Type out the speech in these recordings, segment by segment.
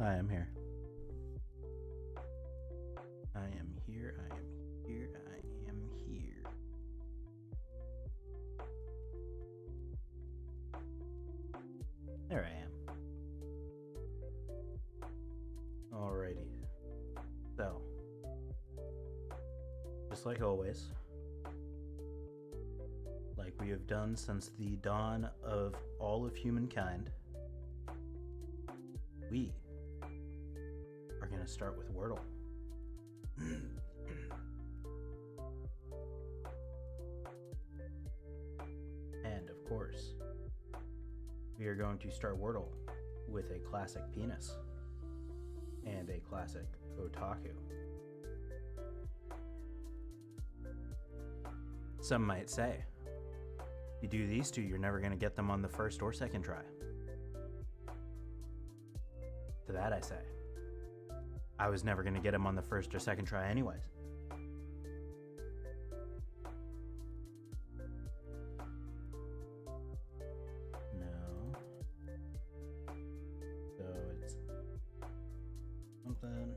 I am here. I am here. I am here. I am here. There I am. Alrighty. So, just like always, like we have done since the dawn of all of humankind, we are going to start with Wordle. And of course, we are going to start Wordle with a classic penis and a classic otaku. Some might say, if you do these two, you're never going to get them on the first or second try. To that I say, I was never going to get them on the first or second try anyways. No. So it's something.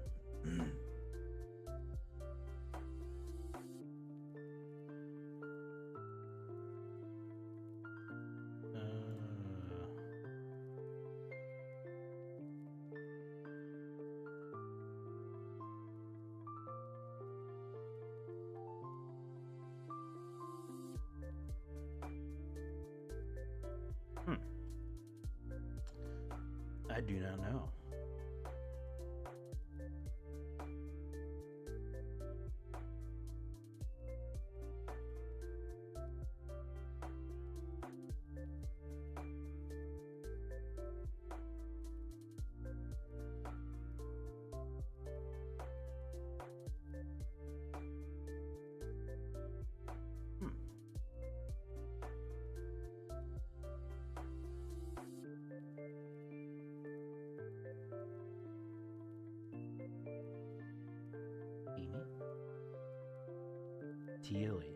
I do not know. Tealy.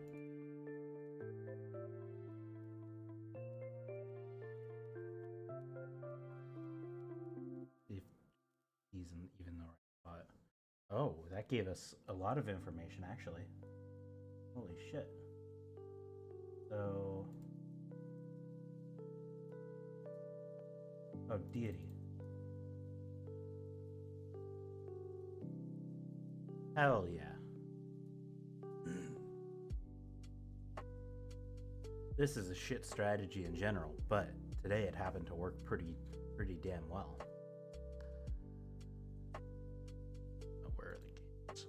If he's even the right spot. Oh, that gave us a lot of information actually. Holy shit. So, oh, deity. Hell yeah. This is a shit strategy in general, but today it happened to work pretty damn well. Oh, where are the games?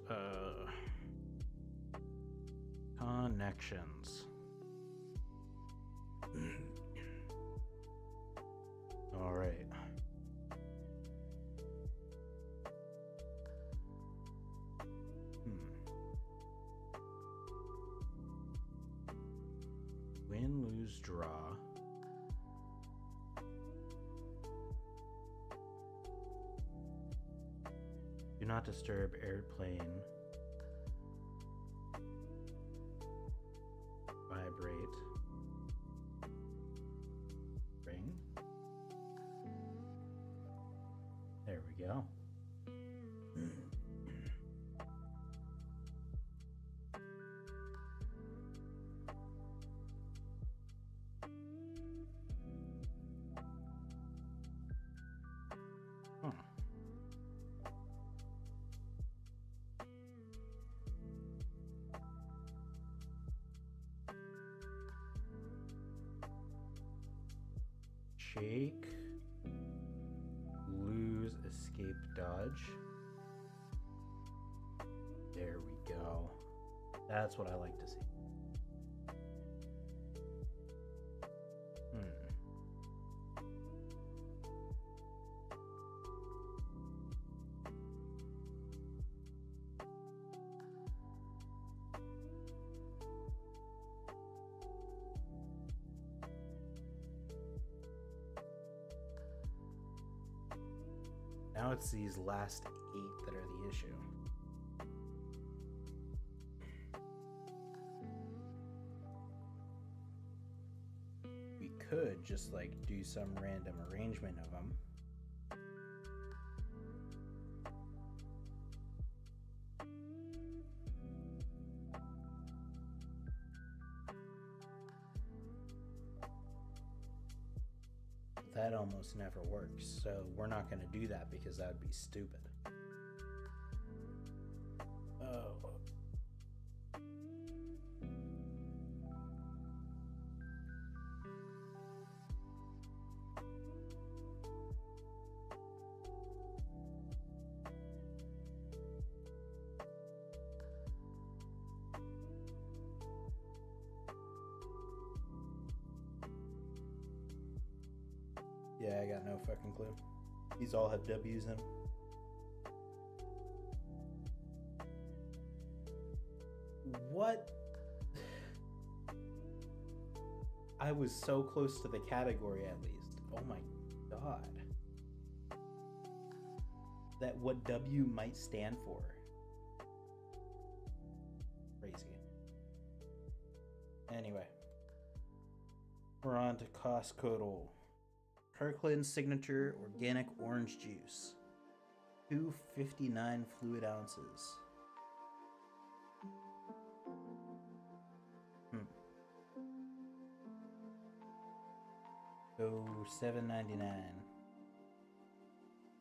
Connections. All right. Win, lose, draw. Do not disturb airplane. Vibrate. Ring. There we go. Shake, lose, escape, dodge. There we go. That's what I like to see. Now it's these last 8 that are the issue. We could just like do some random arrangement of them. that almost never works, so we're not going to do that because that would be stupid. Oh. Yeah, I got no fucking clue. These all have W's in them. What? I was so close to the category at least. Oh my god. That what W might stand for. Crazy. Anyway. We're on to Costco. Kirkland Signature Organic Orange Juice. 259 fluid ounces. Go $7.99.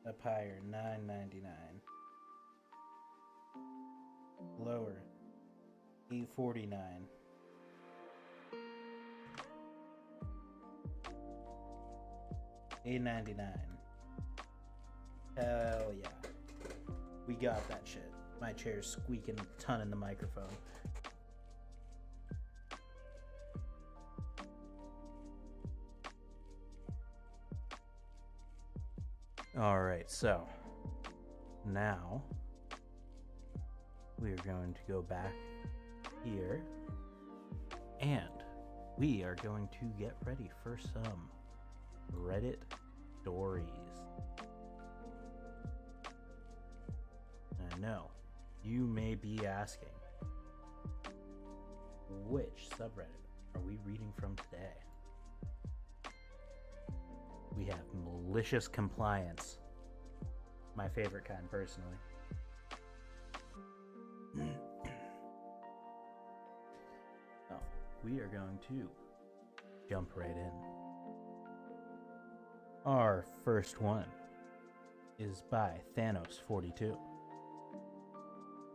Up higher, $9.99. Lower, $8.49. $8.99. Hell yeah. We got that shit. My chair's squeaking a ton in the microphone. Alright, so now we are going to go back here and we are going to get ready for some Reddit stories. I know you may be asking, which subreddit are we reading from today? We have malicious compliance. My favorite kind, personally. Oh, we are going to jump right in. Our first one is by Thanos42.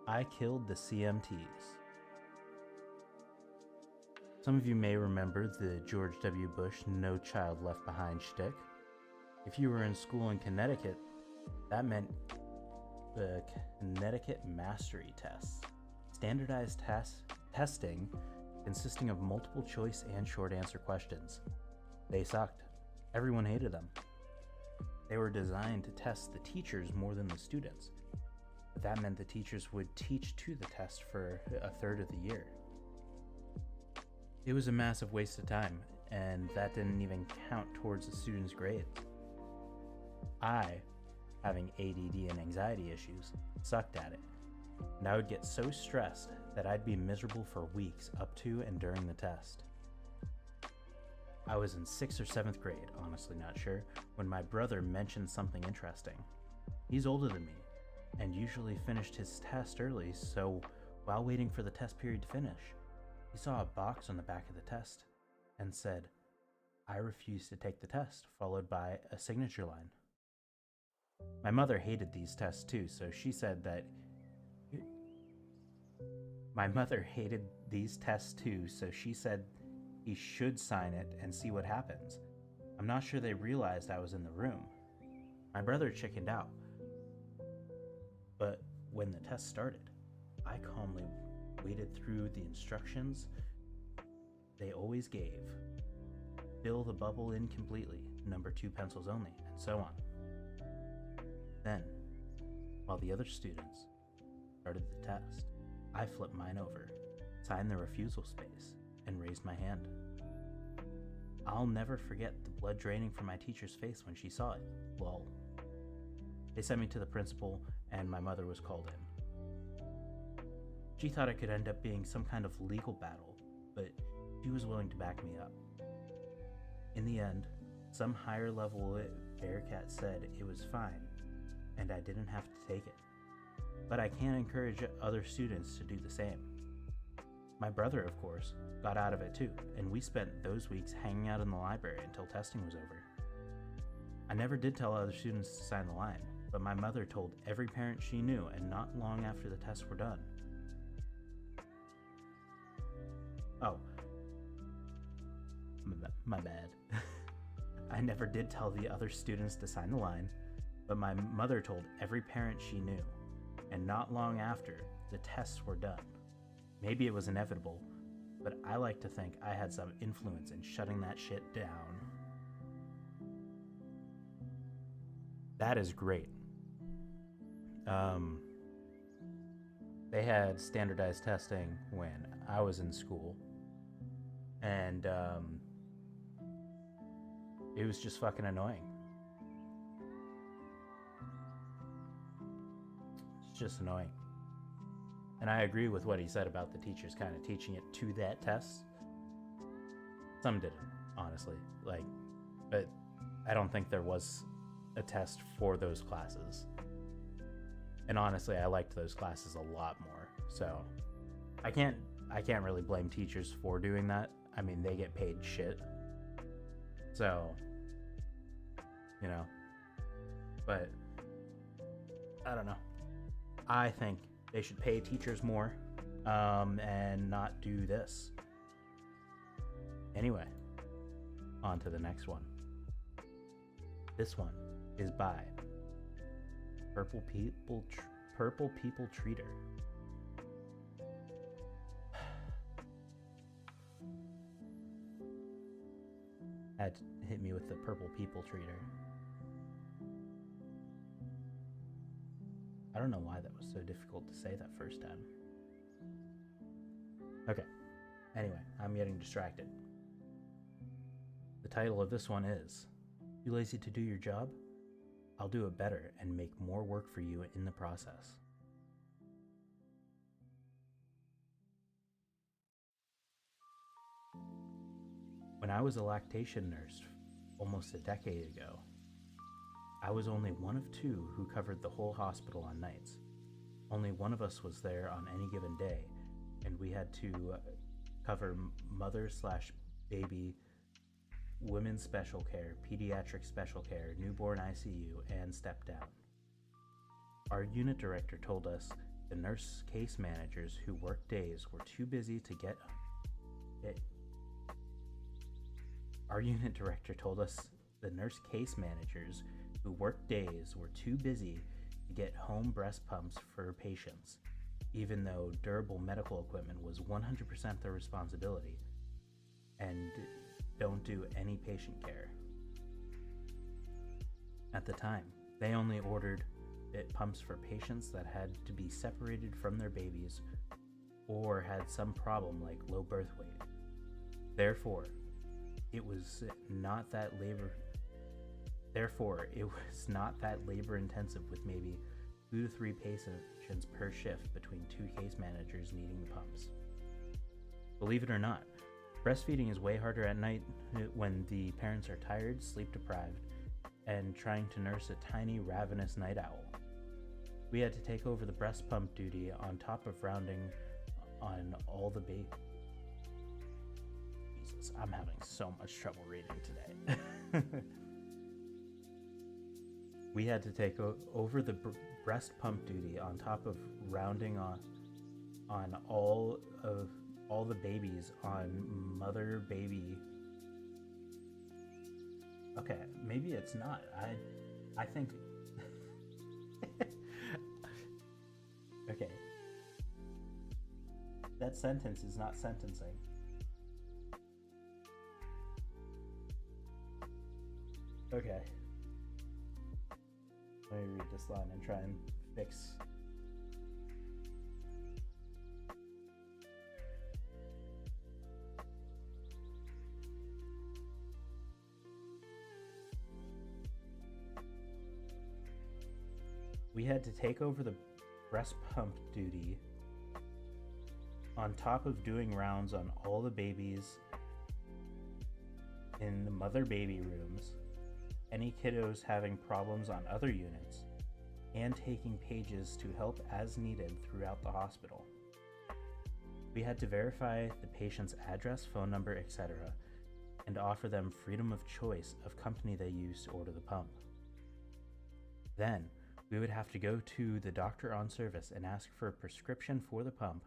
I killed the CMTs. Some of you may remember the George W. Bush No Child Left Behind shtick. If you were in school in Connecticut, that meant the Connecticut Mastery Tests. Standardized testing consisting of multiple choice and short answer questions. They sucked. Everyone hated them. They were designed to test the teachers more than the students. But that meant the teachers would teach to the test for a third of the year. It was a massive waste of time, and that didn't even count towards the students' grades. I, having ADD and anxiety issues, sucked at it, and I would get so stressed that I'd be miserable for weeks up to and during the test. I was in 6th or 7th grade, honestly not sure, when my brother mentioned something interesting. He's older than me, and usually finished his test early, so while waiting for the test period to finish, he saw a box on the back of the test and said, "I refuse to take the test," followed by a signature line. My mother hated these tests too, so she said that he should sign it and see what happens. I'm not sure they realized I was in the room. My brother chickened out. But when the test started, I calmly waited through the instructions they always gave. Fill the bubble in completely, number 2 pencils only, and so on. Then, while the other students started the test, I flipped mine over, signed the refusal space, and raised my hand. I'll never forget the blood draining from my teacher's face when she saw it. Lol. They sent me to the principal, and my mother was called in. She thought it could end up being some kind of legal battle, but she was willing to back me up. In the end, some higher level Bearcat said it was fine, and I didn't have to take it. But I can encourage other students to do the same. My brother, of course, got out of it too, and we spent those weeks hanging out in the library until testing was over. I never did tell other students to sign the line, but my mother told every parent she knew, and not long after the tests were done. Oh, my bad. I never did tell the other students to sign the line, but my mother told every parent she knew, and not long after, the tests were done. Maybe it was inevitable, but I like to think I had some influence in shutting that shit down. That is great. They had standardized testing when I was in school, and it was just fucking annoying. It's just annoying. And I agree with what he said about the teachers kind of teaching it to that test. Some didn't, honestly. But I don't think there was a test for those classes. And honestly, I liked those classes a lot more. So I can't really blame teachers for doing that. I mean, they get paid shit. So, but I don't know. I think they should pay teachers more and not do this. Anyway, on to the next one. This one is by Purple People Treater. Had to hit me with the Purple People Treater. I don't know why that was so difficult to say that first time. Okay. Anyway, I'm getting distracted. The title of this one is, "You lazy to do your job? I'll do it better and make more work for you in the process." When I was a lactation nurse almost a decade ago, I was only one of two who covered the whole hospital on nights. Only one of us was there on any given day, and we had to cover mother/baby, women's special care, pediatric special care, newborn ICU, and step down. Our unit director told us the nurse case managers who worked days were too busy to get it. Our unit director told us the nurse case managers who worked days were too busy to get home breast pumps for patients, even though durable medical equipment was 100% their responsibility, and don't do any patient care. At the time, they only ordered pumps for patients that had to be separated from their babies or had some problem like low birth weight. Therefore, it was not that labor intensive, with maybe 2 to 3 patients per shift between 2 case managers needing the pumps. Believe it or not, breastfeeding is way harder at night when the parents are tired, sleep deprived, and trying to nurse a tiny, ravenous night owl. We had to take over the breast pump duty on top of rounding on all the Jesus, I'm having so much trouble reading today. We had to take over the breast pump duty on top of rounding on all the babies on mother baby. Okay, maybe it's not. I think okay. That sentence is not sentencing. Okay. Let me read this line and try and fix. We had to take over the breast pump duty on top of doing rounds on all the babies in the mother baby rooms, any kiddos having problems on other units, and taking pages to help as needed throughout the hospital. We had to verify the patient's address, phone number, etc., and offer them freedom of choice of company they use to order the pump. Then, we would have to go to the doctor on service and ask for a prescription for the pump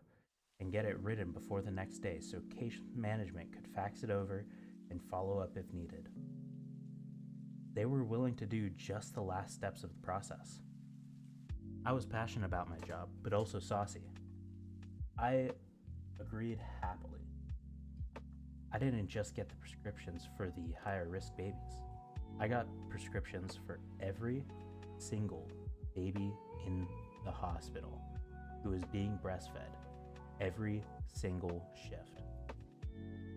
and get it written before the next day so case management could fax it over and follow up if needed. They were willing to do just the last steps of the process. I was passionate about my job, but also saucy. I agreed happily. I didn't just get the prescriptions for the higher risk babies. I got prescriptions for every single baby in the hospital who was being breastfed every single shift.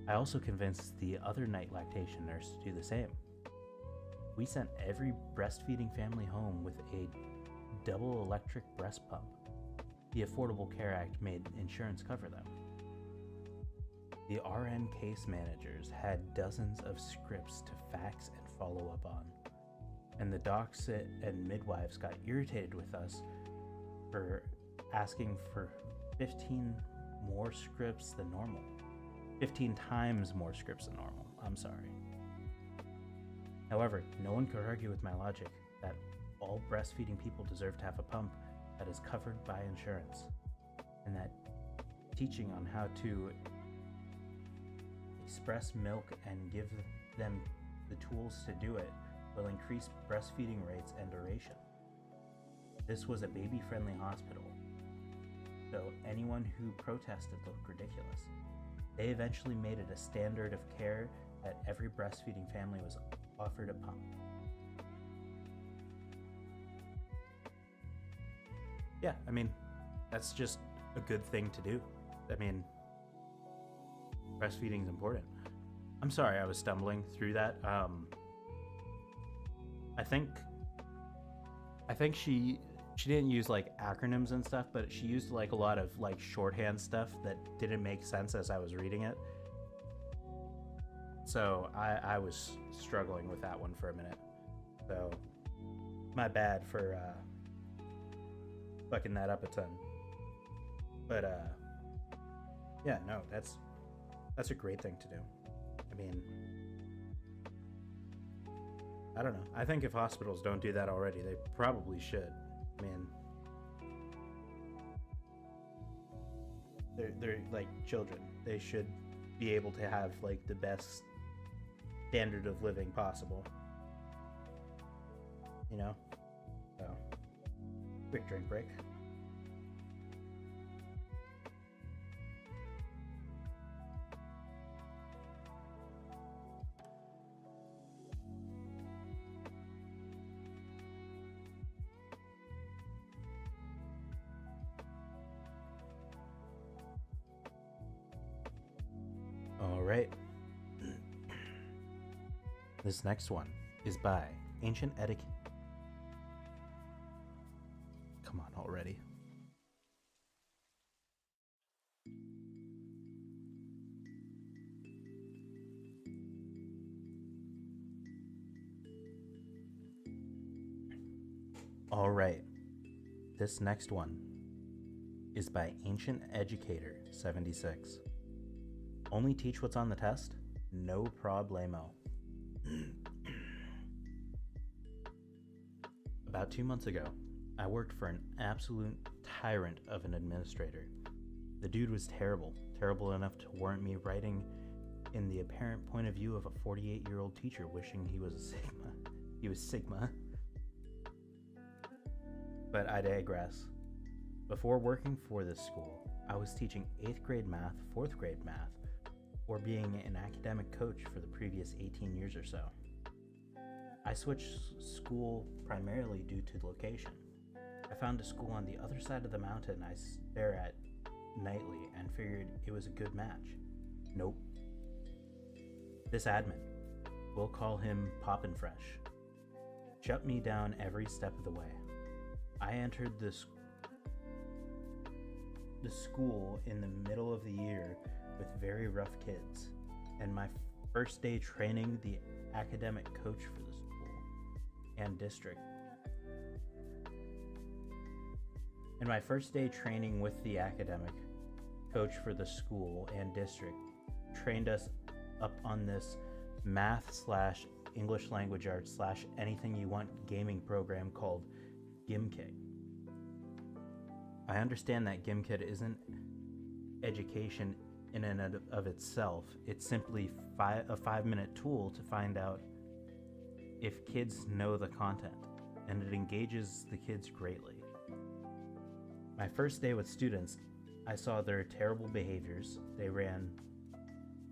I also convinced the other night lactation nurse to do the same. We sent every breastfeeding family home with a double electric breast pump. The Affordable Care Act made insurance cover them. The RN case managers had dozens of scripts to fax and follow up on, and the docs and midwives got irritated with us for asking for 15 more scripts than normal. 15 times more scripts than normal, I'm sorry. However, no one could argue with my logic that all breastfeeding people deserve to have a pump that is covered by insurance, and that teaching on how to express milk and give them the tools to do it will increase breastfeeding rates and duration. This was a baby-friendly hospital, so anyone who protested looked ridiculous. They eventually made it a standard of care that every breastfeeding family was offered a pump. Yeah, I mean, that's just a good thing to do. I mean, breastfeeding is important. I'm sorry I was stumbling through that. I think she didn't use like acronyms and stuff, but she used like a lot of like shorthand stuff that didn't make sense as I was reading it. So I was struggling with that one for a minute. So my bad for fucking that up a ton. But yeah, no, that's a great thing to do. I mean, I don't know. I think if hospitals don't do that already, they probably should. I mean, they're like children. They should be able to have like the best standard of living possible. You know? So, quick drink break. All right. This next one is by Ancient Etiquette. Come on already. All right. This next one is by Ancient Educator 76. Only teach what's on the test? No problemo. About 2 months ago, I worked for an absolute tyrant of an administrator. The dude was terrible enough to warrant me writing in the apparent point of view of a 48-year-old teacher wishing he was a Sigma. He was Sigma. But I digress. Before working for this school, I was teaching 8th grade math, 4th grade math, or being an academic coach for the previous 18 years or so. I switched school primarily due to location. I found a school on the other side of the mountain I stare at nightly and figured it was a good match. Nope. This admin, we'll call him Poppin' Fresh, shut me down every step of the way. I entered the school in the middle of the year with very rough kids, and my first day training the academic coach for the school and district. And my first day training with the academic coach for the school and district trained us up on this math slash English language arts slash anything you want gaming program called Gimkit. I understand that Gimkit isn't education in and of itself. It's simply a 5-minute tool to find out if kids know the content, and it engages the kids greatly. My first day with students, I saw their terrible behaviors. They ran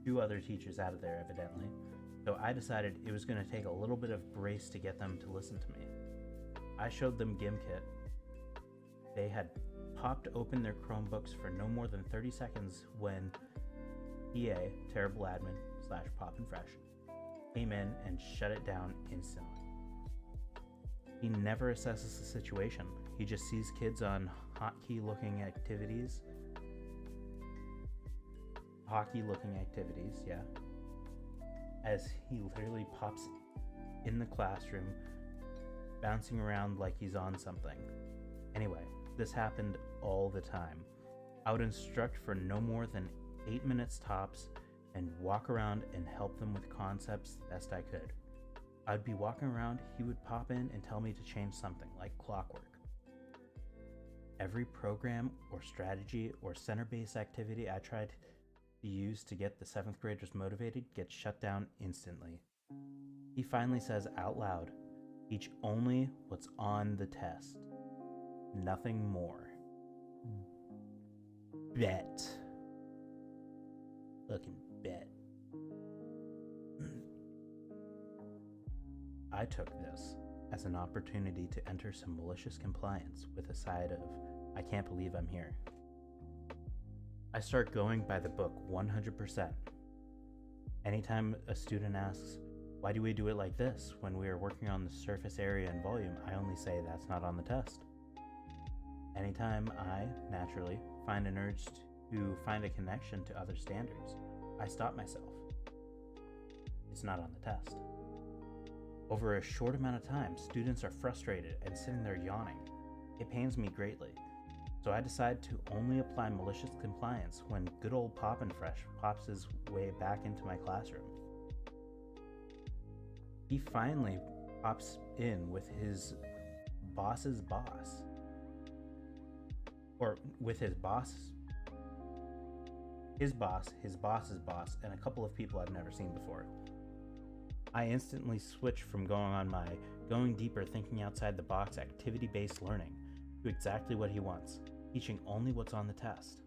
2 other teachers out of there, evidently, so I decided it was going to take a little bit of grace to get them to listen to me. I showed them Gimkit. They had popped open their Chromebooks for no more than 30 seconds when EA, terrible admin slash Poppin' Fresh, came in and shut it down instantly. He never assesses the situation. He just sees kids on hockey looking activities, yeah, as he literally pops in the classroom, bouncing around like he's on something. Anyway, this happened all the time. I would instruct for no more than 8 minutes tops and walk around and help them with concepts the best I could. I'd be walking around, he would pop in and tell me to change something, like clockwork. Every program or strategy or center-based activity I tried to use to get the 7th graders motivated gets shut down instantly. He finally says out loud, "Teach only what's on the test. Nothing more." Bet. Fucking bet. I took this as an opportunity to enter some malicious compliance with a side of, I can't believe I'm here. I start going by the book 100%. Anytime a student asks, why do we do it like this when we are working on the surface area and volume, I only say that's not on the test. Anytime I, naturally, find an urge to find a connection to other standards, I stop myself. It's not on the test. Over a short amount of time, students are frustrated and sitting there yawning. It pains me greatly. So I decide to only apply malicious compliance when good old Poppin' Fresh pops his way back into my classroom. He finally pops in with his boss's boss. Or with his boss, his boss's boss, and a couple of people I've never seen before. I instantly switch from going deeper, thinking outside the box, activity-based learning to exactly what he wants, teaching only what's on the test.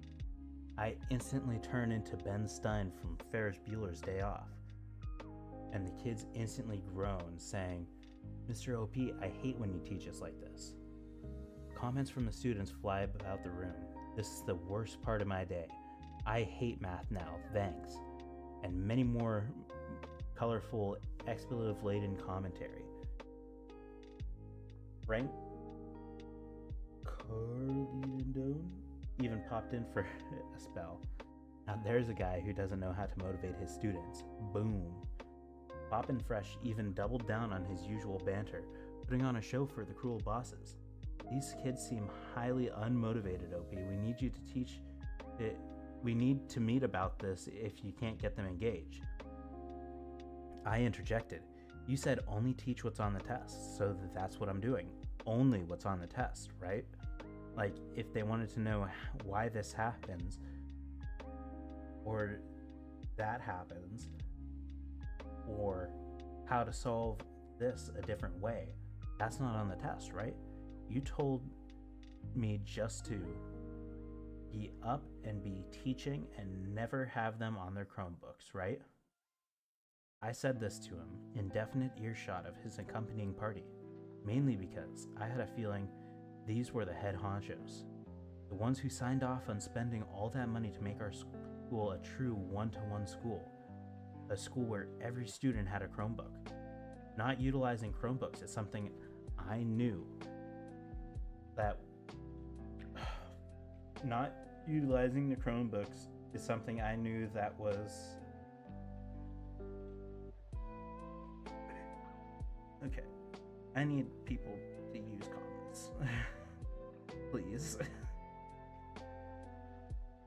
I instantly turn into Ben Stein from Ferris Bueller's Day Off, and the kids instantly groan, saying, "Mr. OP, I hate when you teach us like this." Comments from the students fly about the room. "This is the worst part of my day. I hate math now, thanks." And many more colorful, expletive-laden commentary. Frank Carlindone even popped in for a spell. Now there's a guy who doesn't know how to motivate his students. Boom. Poppin' Fresh even doubled down on his usual banter, putting on a show for the cruel bosses. These kids seem highly unmotivated, OP. We need you to teach it. We need to meet about this if you can't get them engaged. I interjected. You said only teach what's on the test, so that's what I'm doing. Only what's on the test, right? Like, if they wanted to know why this happens, or that happens, or how to solve this a different way, that's not on the test, right? You told me just to be up and be teaching and never have them on their Chromebooks, right? I said this to him, in definite earshot of his accompanying party, mainly because I had a feeling these were the head honchos, the ones who signed off on spending all that money to make our school a true one-to-one school, a school where every student had a Chromebook. Not utilizing Chromebooks is something I knew that not utilizing the Chromebooks is something I knew that was okay. I need people to use comments. Please.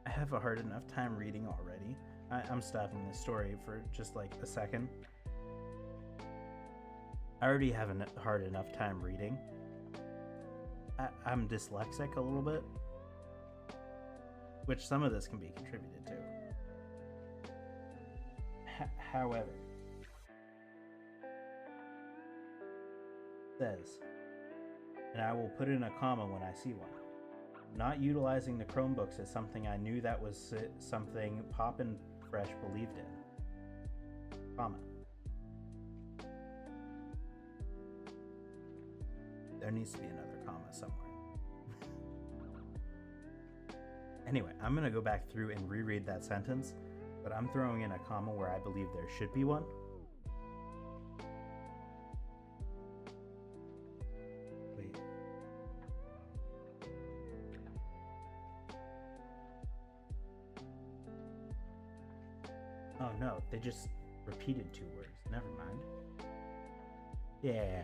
I have a hard enough time reading already. I'm stopping this story for just like a second. I already have a hard enough time reading. I'm dyslexic a little bit, which some of this can be contributed to. However, says, and I will put in a comma when I see one. Not utilizing the Chromebooks is something I knew that was something Pop and Fresh believed in. Comma. There needs to be another comma somewhere. Anyway, I'm going to go back through and reread that sentence, but I'm throwing in a comma where I believe there should be one. Wait. Oh no, they just repeated 2 words. Never mind. Yeah.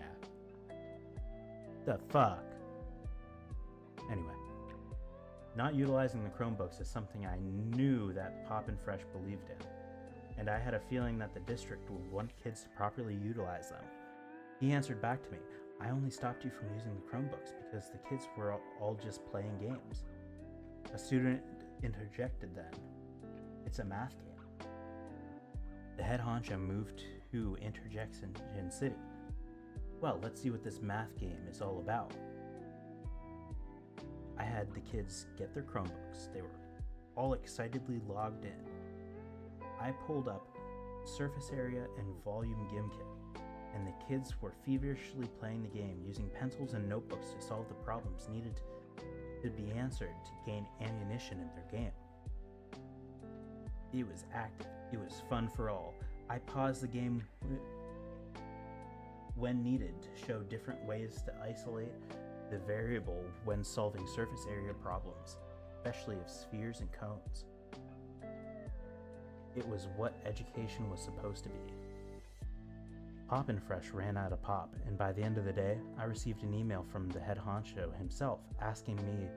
The fuck? Anyway. Not utilizing the Chromebooks is something I knew that Pop and Fresh believed in, and I had a feeling that the district would want kids to properly utilize them. He answered back to me, I only stopped you from using the Chromebooks because the kids were all just playing games. A student interjected then, it's a math game. The head honcho moved to Interjection City. Well, let's see what this math game is all about. I had the kids get their Chromebooks. They were all excitedly logged in. I pulled up surface area and volume GimKit, and the kids were feverishly playing the game using pencils and notebooks to solve the problems needed to be answered to gain ammunition in their game. It was active. It was fun for all. I paused the game when needed to show different ways to isolate the variable when solving surface area problems, especially of spheres and cones. It was what education was supposed to be. Pop and Fresh ran out of pop, and by the end of the day, I received an email from the head honcho himself asking me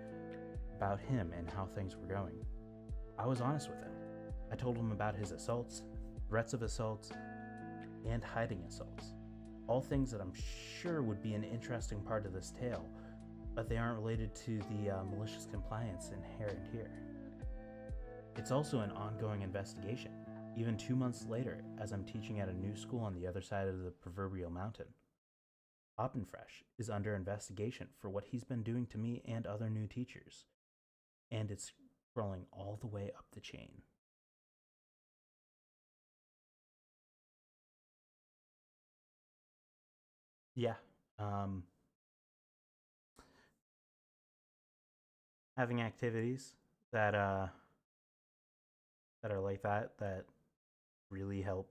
about him and how things were going. I was honest with him. I told him about his assaults, threats of assaults, and hiding assaults. All things that I'm sure would be an interesting part of this tale, but they aren't related to the malicious compliance inherent here. It's also an ongoing investigation, even 2 months later, as I'm teaching at a new school on the other side of the proverbial mountain. Pop and Fresh is under investigation for what he's been doing to me and other new teachers, and it's scrolling all the way up the chain. Yeah. Having activities that are like that really help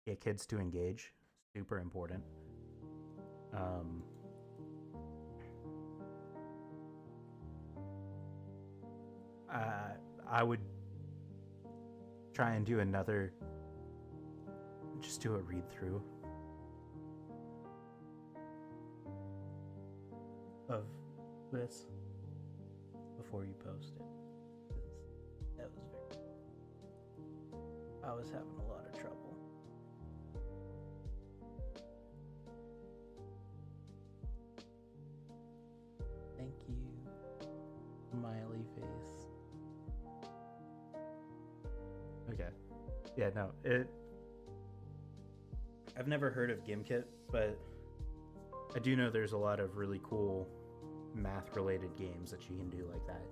get kids to engage. Super important. I would try and do just do a read through of this before you post it. That was I was having a lot of trouble. Thank you, smiley face. Okay. Yeah, no, I've never heard of GimKit, but I do know there's a lot of really cool math-related games that you can do like that.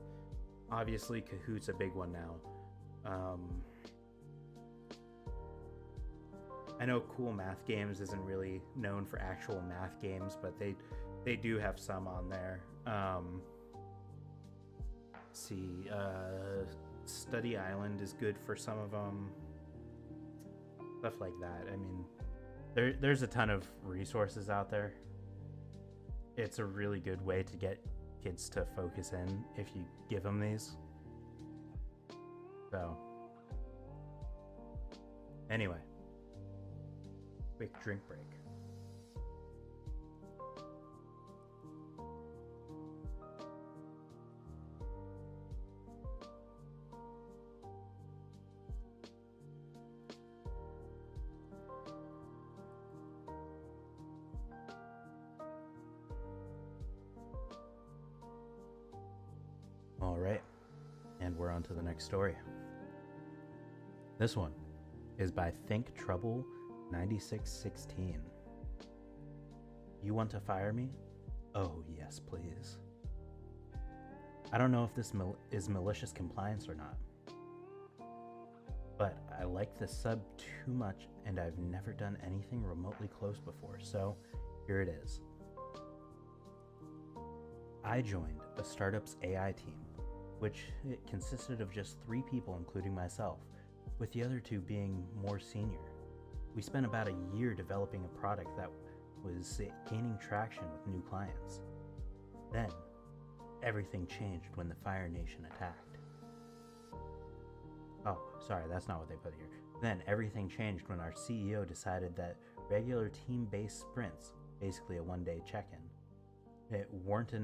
Obviously, Kahoot's a big one now. I know Cool Math Games isn't really known for actual math games, but they do have some on there. Study Island is good for some of them. Stuff like that. I mean, there's a ton of resources out there. It's a really good way to get kids to focus in if you give them these. So, anyway, quick drink break. All right, and we're on to the next story. This one is by Think Trouble 9616. You want to fire me? Oh, yes, please. I don't know if this is malicious compliance or not, but I like the sub too much and I've never done anything remotely close before, so here it is. I joined a startup's AI team, which it consisted of just 3 people including myself, with the other 2 being more senior. We spent about a year developing a product that was gaining traction with new clients. Then, everything changed when the Fire Nation attacked. Oh, sorry, that's not what they put here. Then, everything changed when our CEO decided that regular team-based sprints, basically a one-day check-in, it weren't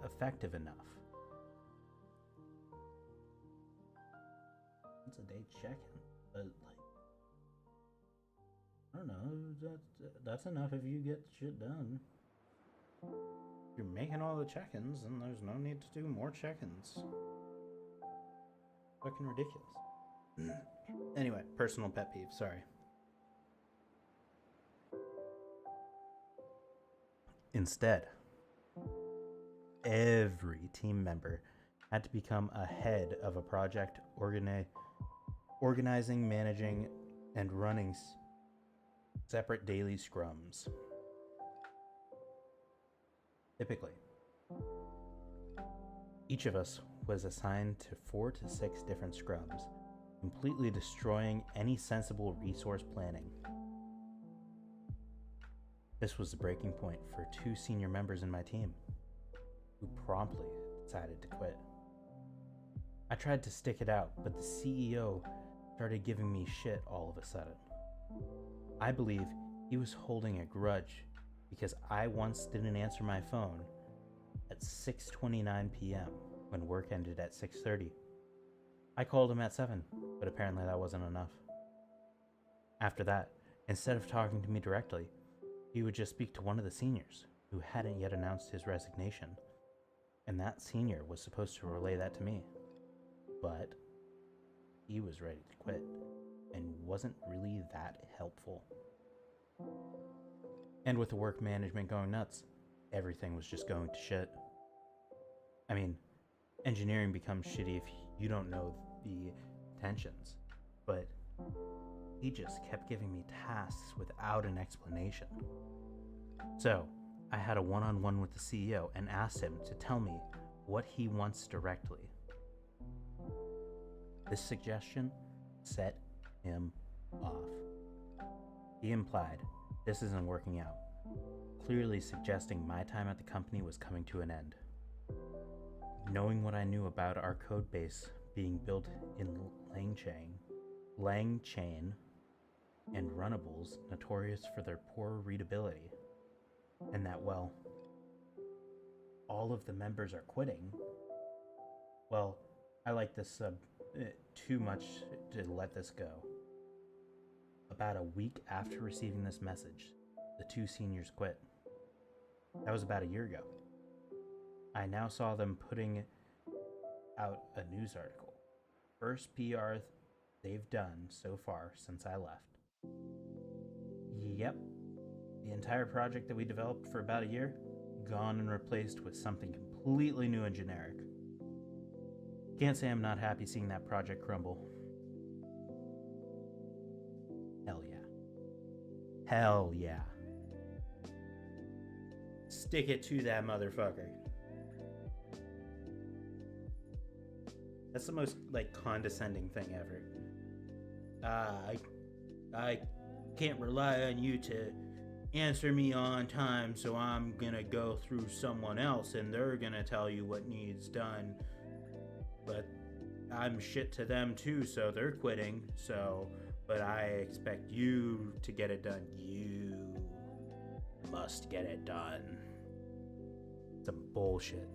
effective enough. It's a day check-in, but I don't know, that's enough if you get shit done. If you're making all the check-ins, then there's no need to do more check-ins. Fucking ridiculous. Anyway, personal pet peeve, sorry. Instead, every team member had to become a head of a project, organizing, managing, and running separate daily scrums. Typically, each of us was assigned to 4 to 6 different scrums, completely destroying any sensible resource planning. This was the breaking point for 2 senior members in my team, who promptly decided to quit. I tried to stick it out, but the CEO started giving me shit all of a sudden. I believe he was holding a grudge because I once didn't answer my phone at 6:29 p.m. when work ended at 6:30. I called him at 7, but apparently that wasn't enough. After that, instead of talking to me directly, he would just speak to one of the seniors who hadn't yet announced his resignation, and that senior was supposed to relay that to me. But he was ready to quit and wasn't really that helpful. And with the work management going nuts, everything was just going to shit. I mean, engineering becomes shitty if you don't know the tensions, but he just kept giving me tasks without an explanation. So, I had a one-on-one with the CEO and asked him to tell me what he wants directly. This suggestion set him off. He implied this isn't working out, clearly suggesting my time at the company was coming to an end. Knowing what I knew about our code base being built in LangChain, and runnables notorious for their poor readability, and that, well, all of the members are quitting, well, I like this sub too much to let this go. About a week after receiving this message, the 2 seniors quit. That was about a year ago. I now saw them putting out a news article. First PR they've done so far since I left. Yep, the entire project that we developed for about a year, gone and replaced with something completely new and generic. Can't say I'm not happy seeing that project crumble. Hell yeah. Hell yeah. Stick it to that motherfucker. That's the most, condescending thing ever. I can't rely on you to answer me on time, so I'm gonna go through someone else and they're gonna tell you what needs done. But I'm shit to them too, so they're quitting, but I expect you to get it done. You must get it done. Some bullshit.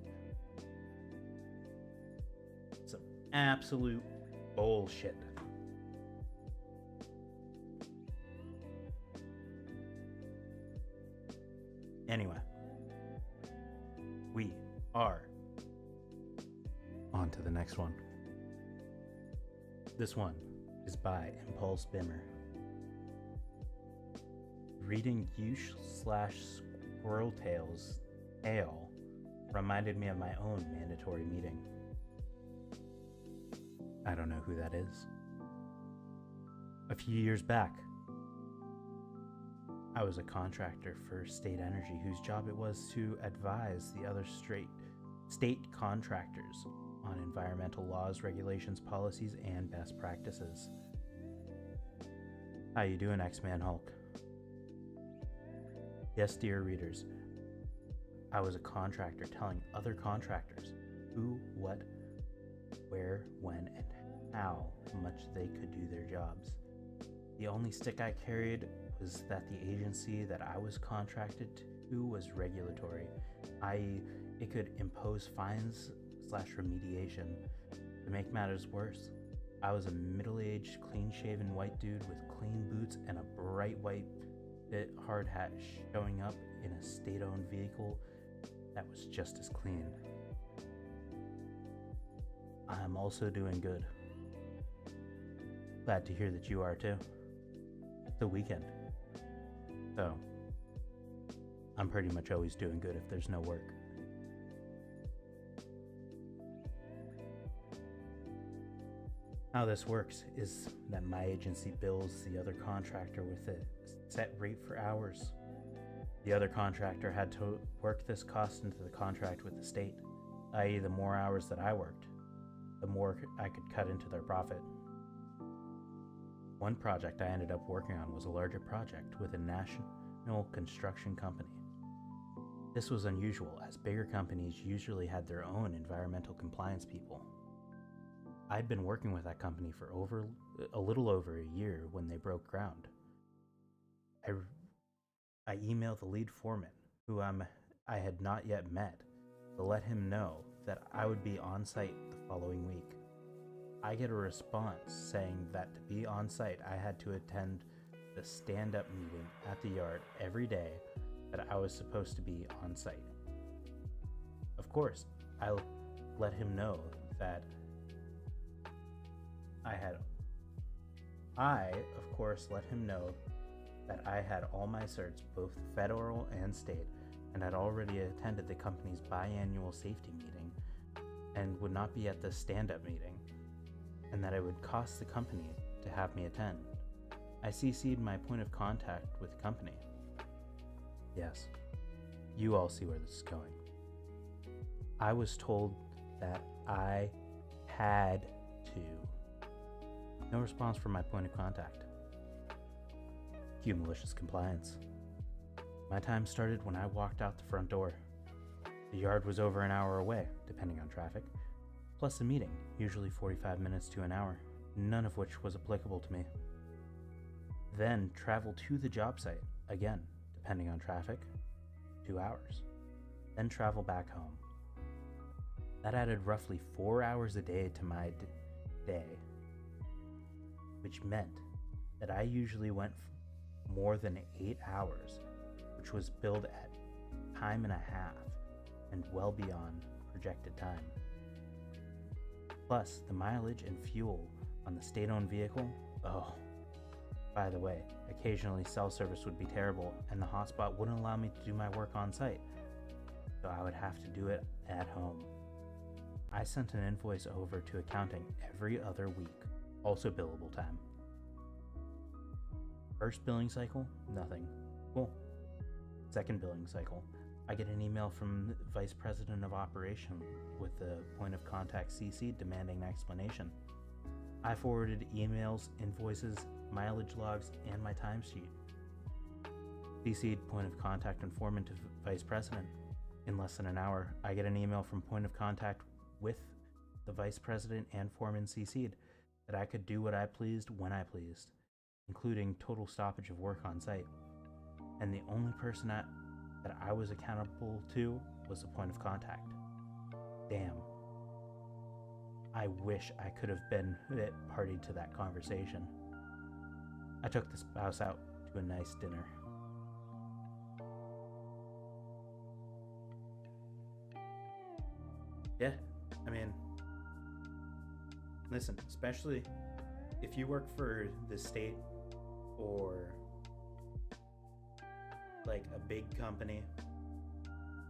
Some absolute bullshit. Anyway, we are On to the next one. This one is by Impulse Bimmer. Reading Squirrel Tail's tale reminded me of my own mandatory meeting. I don't know who that is. A few years back, I was a contractor for State Energy whose job it was to advise the other state contractors on environmental laws, regulations, policies, and best practices. How you doing, X-Man Hulk? Yes, dear readers, I was a contractor telling other contractors who, what, where, when, and how much they could do their jobs. The only stick I carried was that the agency that I was contracted to was regulatory, i.e., it could impose fines/remediation. To make matters worse, I was a middle-aged, clean-shaven white dude with clean boots and a bright white hard hat showing up in a state-owned vehicle that was just as clean. I'm also doing good. Glad to hear that you are too. It's the weekend, so I'm pretty much always doing good if there's no work. How this works is that my agency bills the other contractor with a set rate for hours. The other contractor had to work this cost into the contract with the state, i.e., the more hours that I worked, the more I could cut into their profit. One project I ended up working on was a larger project with a national construction company. This was unusual, as bigger companies usually had their own environmental compliance people. I'd been working with that company for a little over a year when they broke ground. I emailed the lead foreman, who I had not yet met, to let him know that I would be on site the following week. I get a response saying that to be on site, I had to attend the stand-up meeting at the yard every day that I was supposed to be on site. Of course, I let him know that I had all my certs, both federal and state, and had already attended the company's biannual safety meeting and would not be at the stand-up meeting, and that it would cost the company to have me attend. I CC'd my point of contact with the company. Yes, you all see where this is going. I was told that I had to. No response from my point of contact. Cue malicious compliance. My time started when I walked out the front door. The yard was over an hour away, depending on traffic, plus a meeting, usually 45 minutes to an hour, none of which was applicable to me. Then travel to the job site, again, depending on traffic, 2 hours. Then travel back home. That added roughly 4 hours a day to my day, which meant that I usually went more than 8 hours, which was billed at time and a half and well beyond projected time. Plus, the mileage and fuel on the state-owned vehicle, oh, by the way, occasionally cell service would be terrible and the hotspot wouldn't allow me to do my work on site, so I would have to do it at home. I sent an invoice over to accounting every other week, also billable time. First billing cycle, nothing. Cool. Second billing cycle, I get an email from the Vice President of Operation with the point of contact CC demanding an explanation. I forwarded emails, invoices, mileage logs, and my timesheet. CC'd point of contact and foreman to Vice President. In less than an hour, I get an email from point of contact with the Vice President and foreman CC'd that I could do what I pleased when I pleased, including total stoppage of work on site. And the only person that I was accountable to was the point of contact. Damn. I wish I could have been party to that conversation. I took the spouse out to a nice dinner. Yeah, I mean, Listen, especially if you work for the state or like a big company,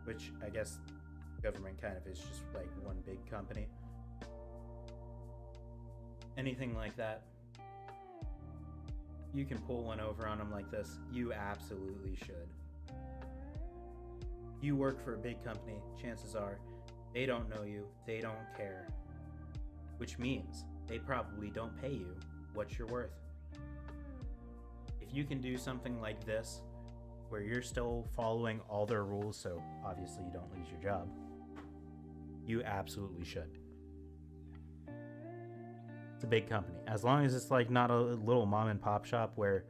which I guess government kind of is just like one big company. Anything like that, you can pull one over on them like this. You absolutely should. You work for a big company, chances are they don't know you, they don't care, which means they probably don't pay you what you're worth. If you can do something like this, where you're still following all their rules, so obviously you don't lose your job, you absolutely should. It's a big company. As long as it's like not a little mom and pop shop where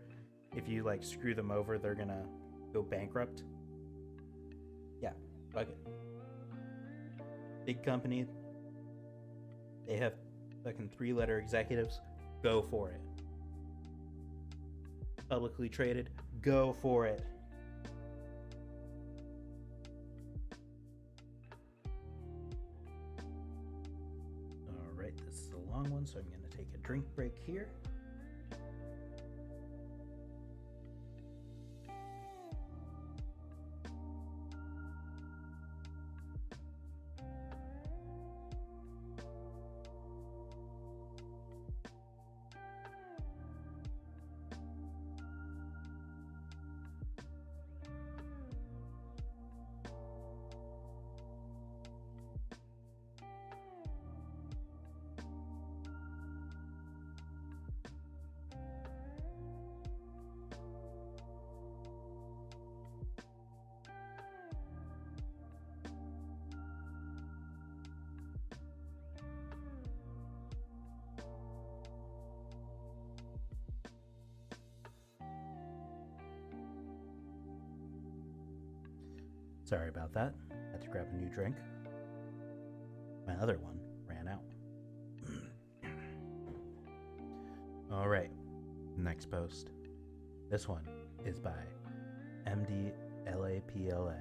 if you like screw them over, they're gonna go bankrupt. Yeah, fuck it. Big company. They have fucking 3-letter executives. Go for it. Publicly traded. Go for it. Alright, this is a long one, so I'm going to take a drink break here. Sorry about that. Had to grab a new drink. My other one ran out. Alright, next post. This one is by MDLAPLA.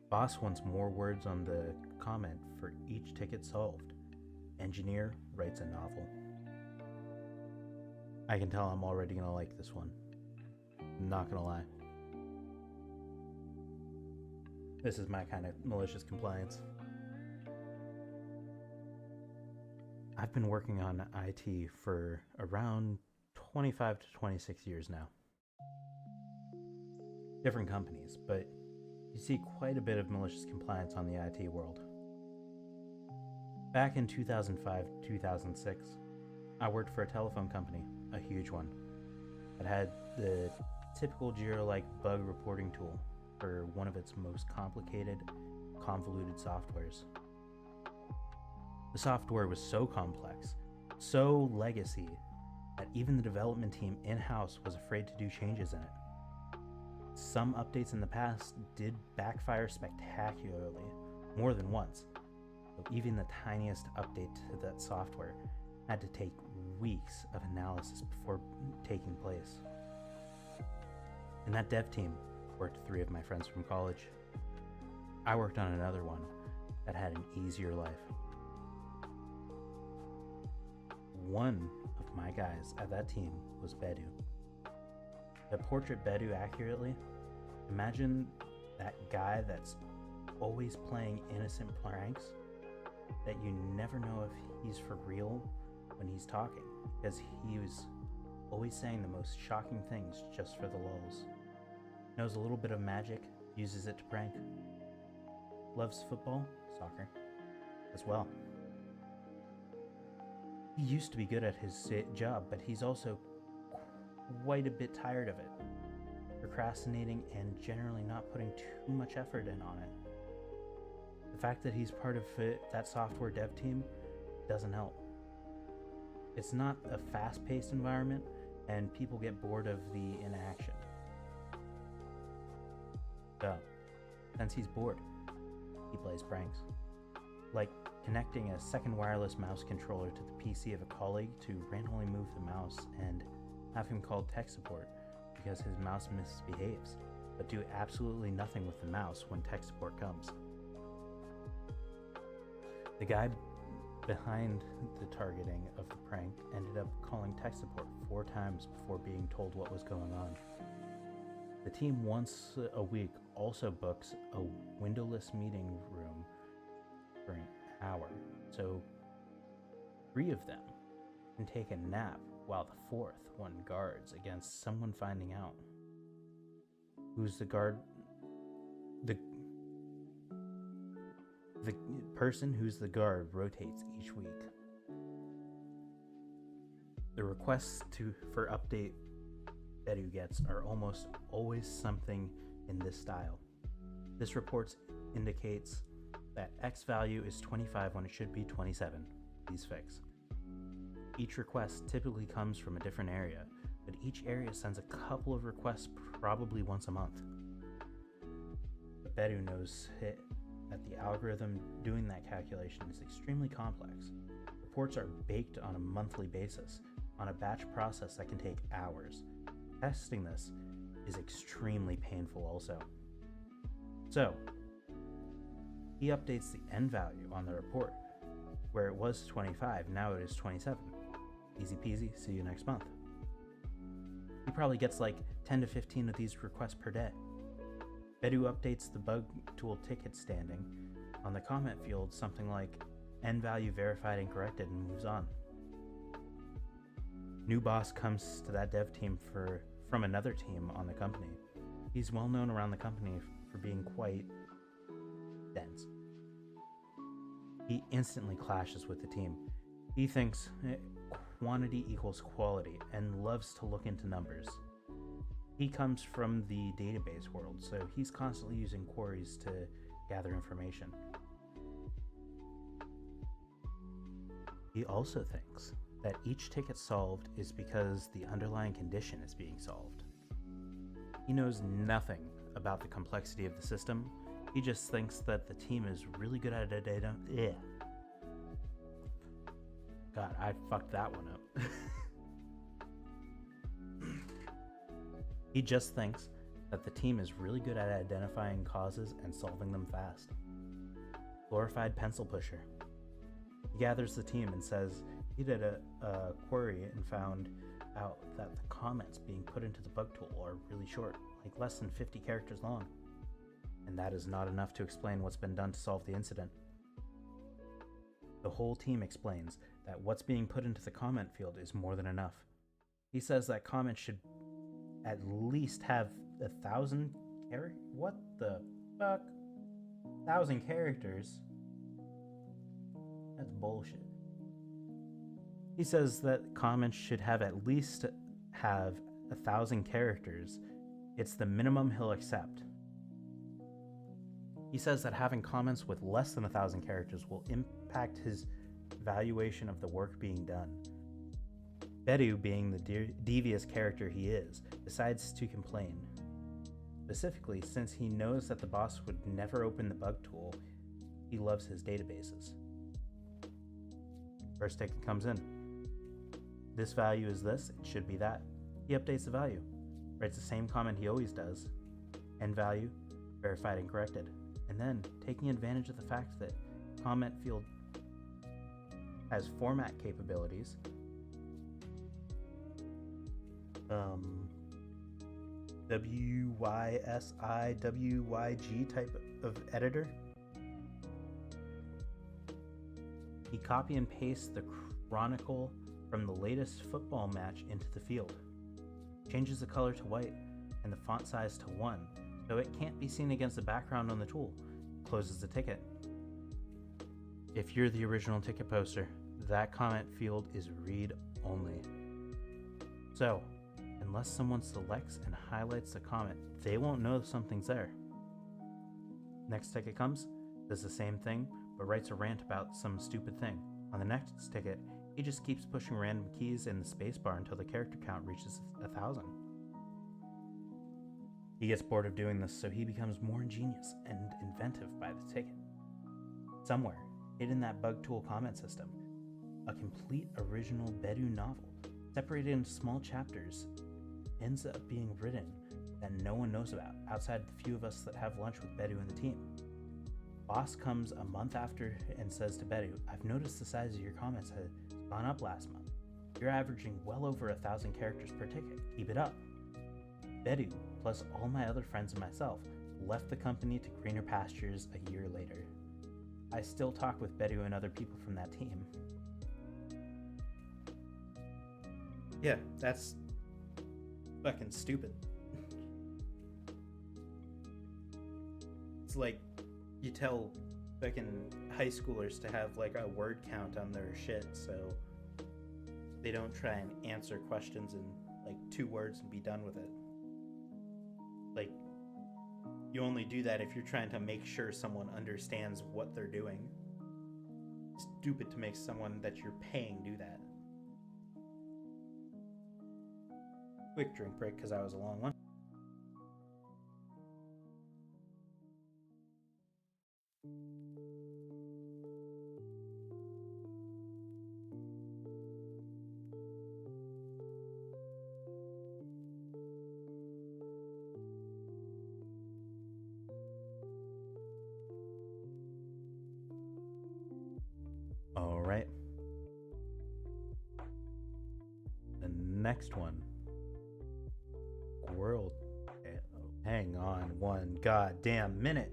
Boss wants more words on the comment for each ticket solved. Engineer writes a novel. I can tell I'm already gonna like this one. I'm not gonna lie. This is my kind of malicious compliance. I've been working on IT for around 25 to 26 years now. Different companies, but you see quite a bit of malicious compliance on the IT world. Back in 2005-2006, I worked for a telephone company, a huge one, that had the typical Jira-like bug reporting tool for one of its most complicated, convoluted softwares. The software was so complex, so legacy, that even the development team in-house was afraid to do changes in it. Some updates in the past did backfire spectacularly, more than once, so even the tiniest update to that software had to take weeks of analysis before taking place. In that dev team worked 3 of my friends from college. I worked on another one that had an easier life. One of my guys at that team was Bedu. To portrait Bedu accurately, imagine that guy that's always playing innocent pranks that you never know if he's for real when he's talking, because he was always saying the most shocking things just for the lulz. Knows a little bit of magic, uses it to prank. Loves football, soccer, as well. He used to be good at his job, but he's also quite a bit tired of it. Procrastinating and generally not putting too much effort in on it. The fact that he's part of that software dev team doesn't help. It's not a fast-paced environment, and people get bored of the inaction. So, since he's bored, he plays pranks. Like connecting a second wireless mouse controller to the PC of a colleague to randomly move the mouse and have him call tech support because his mouse misbehaves, but do absolutely nothing with the mouse when tech support comes. The guy behind the targeting of the prank ended up calling tech support 4 times before being told what was going on. The team once a week also books a windowless meeting room for an hour, so 3 of them can take a nap while the 4th one guards against someone finding out. Who's the guard? The person who's the guard rotates each week. The requests for update Bedu gets are almost always something in this style. This report indicates that X value is 25 when it should be 27. Please fix. Each request typically comes from a different area, but each area sends a couple of requests probably once a month. But Bedu knows that the algorithm doing that calculation is extremely complex. Reports are baked on a monthly basis, on a batch process that can take hours. Testing this is extremely painful also. So, he updates the end value on the report. Where it was 25, now it is 27. Easy peasy, see you next month. He probably gets like 10 to 15 of these requests per day. Bedu updates the bug tool ticket standing on the comment field something like end value verified and corrected and moves on. New boss comes to that dev team from another team on the company. He's well known around the company for being quite dense. He instantly clashes with the team. He thinks quantity equals quality and loves to look into numbers. He comes from the database world, so he's constantly using queries to gather information. He also thinks that each ticket solved is because the underlying condition is being solved. He knows nothing about the complexity of the system. He just thinks that the team is really good at data. God, I fucked that one up. He just thinks that the team is really good at identifying causes and solving them fast. Glorified pencil pusher. He gathers the team and says he did a query and found out that the comments being put into the bug tool are really short, like less than 50 characters long. And that is not enough to explain what's been done to solve the incident. The whole team explains that what's being put into the comment field is more than enough. He says that comments should at least have 1,000 characters. What the fuck? 1,000 characters? That's bullshit. He says that comments should have at least have 1,000 characters. It's the minimum he'll accept. He says that having comments with less than 1,000 characters will impact his valuation of the work being done. Bedu, being the devious character he is, decides to complain. Specifically, since he knows that the boss would never open the bug tool, he loves his databases. First ticket comes in. This value is this, it should be that. He updates the value, writes the same comment he always does. End value, verified and corrected. And then, taking advantage of the fact that comment field has format capabilities, WYSIWYG type of editor. He copy and pastes the chronicle from the latest football match into the field, changes the color to white and the font size to 1 so it can't be seen against the background on the tool, closes the ticket. If you're the original ticket poster, that comment field is read only. So, unless someone selects and highlights the comment, they won't know something's there. Next ticket comes, does the same thing, but writes a rant about some stupid thing. On the next ticket, he just keeps pushing random keys in the spacebar until the character count reaches 1,000. He gets bored of doing this, so he becomes more ingenious and inventive by the ticket. Somewhere, hidden in that bug tool comment system, a complete original Bedu novel, separated into small chapters, ends up being written that no one knows about, outside the few of us that have lunch with Bedu and the team. Boss comes a month after and says to Betty, I've noticed the size of your comments has gone up last month. You're averaging well over 1,000 characters per ticket. Keep it up. Bedu, plus all my other friends and myself, left the company to greener pastures a year later. I still talk with Bedu and other people from that team. Yeah, that's fucking stupid. It's like you tell fucking high schoolers to have like a word count on their shit so they don't try and answer questions in like 2 words and be done with it. Like, you only do that if you're trying to make sure someone understands what they're doing. It's stupid to make someone that you're paying do that. Quick drink break because that was a long one. All right. The next one. World. Hang on one goddamn minute.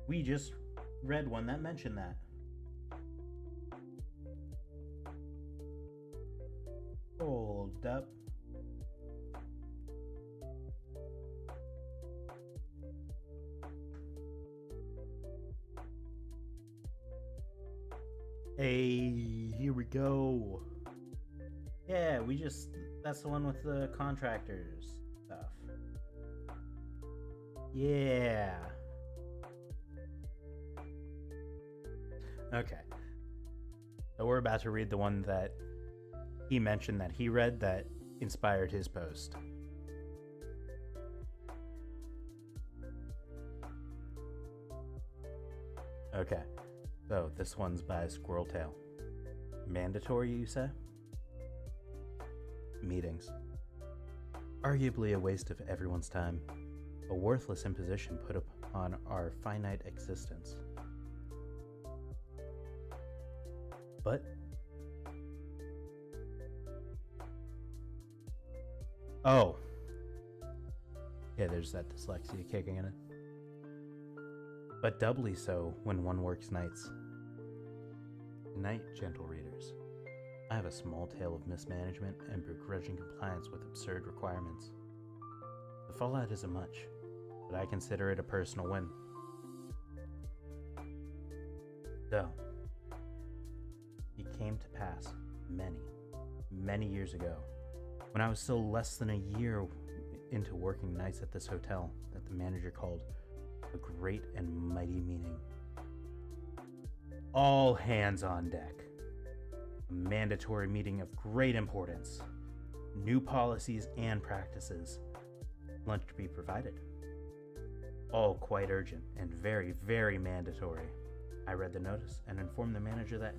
We just read one that mentioned that. Hold up. Hey, here we go. Yeah, that's the one with the contractors stuff. Yeah. Okay. So we're about to read the one that he mentioned that he read that inspired his post. Okay. So this one's by Squirreltail. Mandatory, you say? Meetings. Arguably a waste of everyone's time. A worthless imposition put upon our finite existence. But oh. Yeah, there's that dyslexia kicking in it. But doubly so when one works nights. Night, gentle readers. I have a small tale of mismanagement and begrudging compliance with absurd requirements. The fallout isn't much, but I consider it a personal win. So, it came to pass many years ago, when I was still less than a year into working nights at this hotel, that the manager called a great and mighty meeting. All hands on deck. A mandatory meeting of great importance. New policies and practices. Lunch to be provided. All quite urgent and very, very mandatory. I read the notice and informed the manager that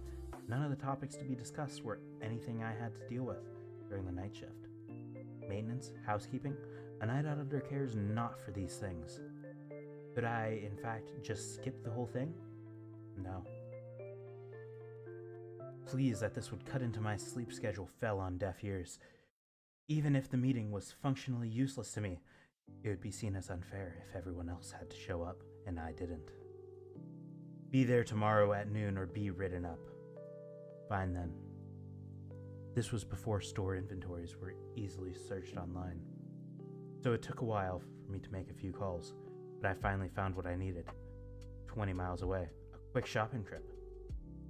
none of the topics to be discussed were anything I had to deal with during the night shift. Maintenance, housekeeping, a night auditor cares not for these things. Could I, in fact, just skip the whole thing? No. Pleas that this would cut into my sleep schedule fell on deaf ears. Even if the meeting was functionally useless to me, it would be seen as unfair if everyone else had to show up and I didn't. Be there tomorrow at noon or be written up. Fine then. This was before store inventories were easily searched online, so it took a while for me to make a few calls, but I finally found what I needed. 20 miles away, a quick shopping trip.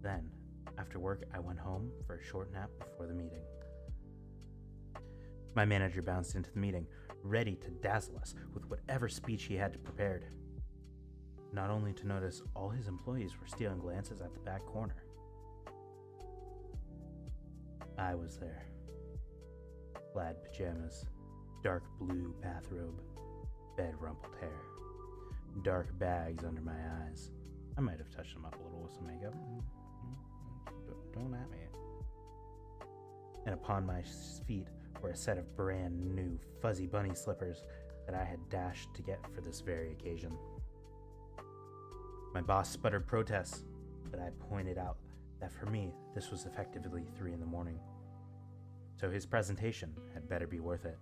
Then, after work, I went home for a short nap before the meeting. My manager bounced into the meeting, ready to dazzle us with whatever speech he had prepared. Not only to notice all his employees were stealing glances at the back corner. I was there. Plaid pajamas, dark blue bathrobe, bed rumpled hair, dark bags under my eyes. I might have touched them up a little with some makeup. Don't at me. And upon my feet were a set of brand new fuzzy bunny slippers that I had dashed to get for this very occasion. My boss sputtered protests, but I pointed out that for me, this was effectively 3 in the morning. So his presentation had better be worth it.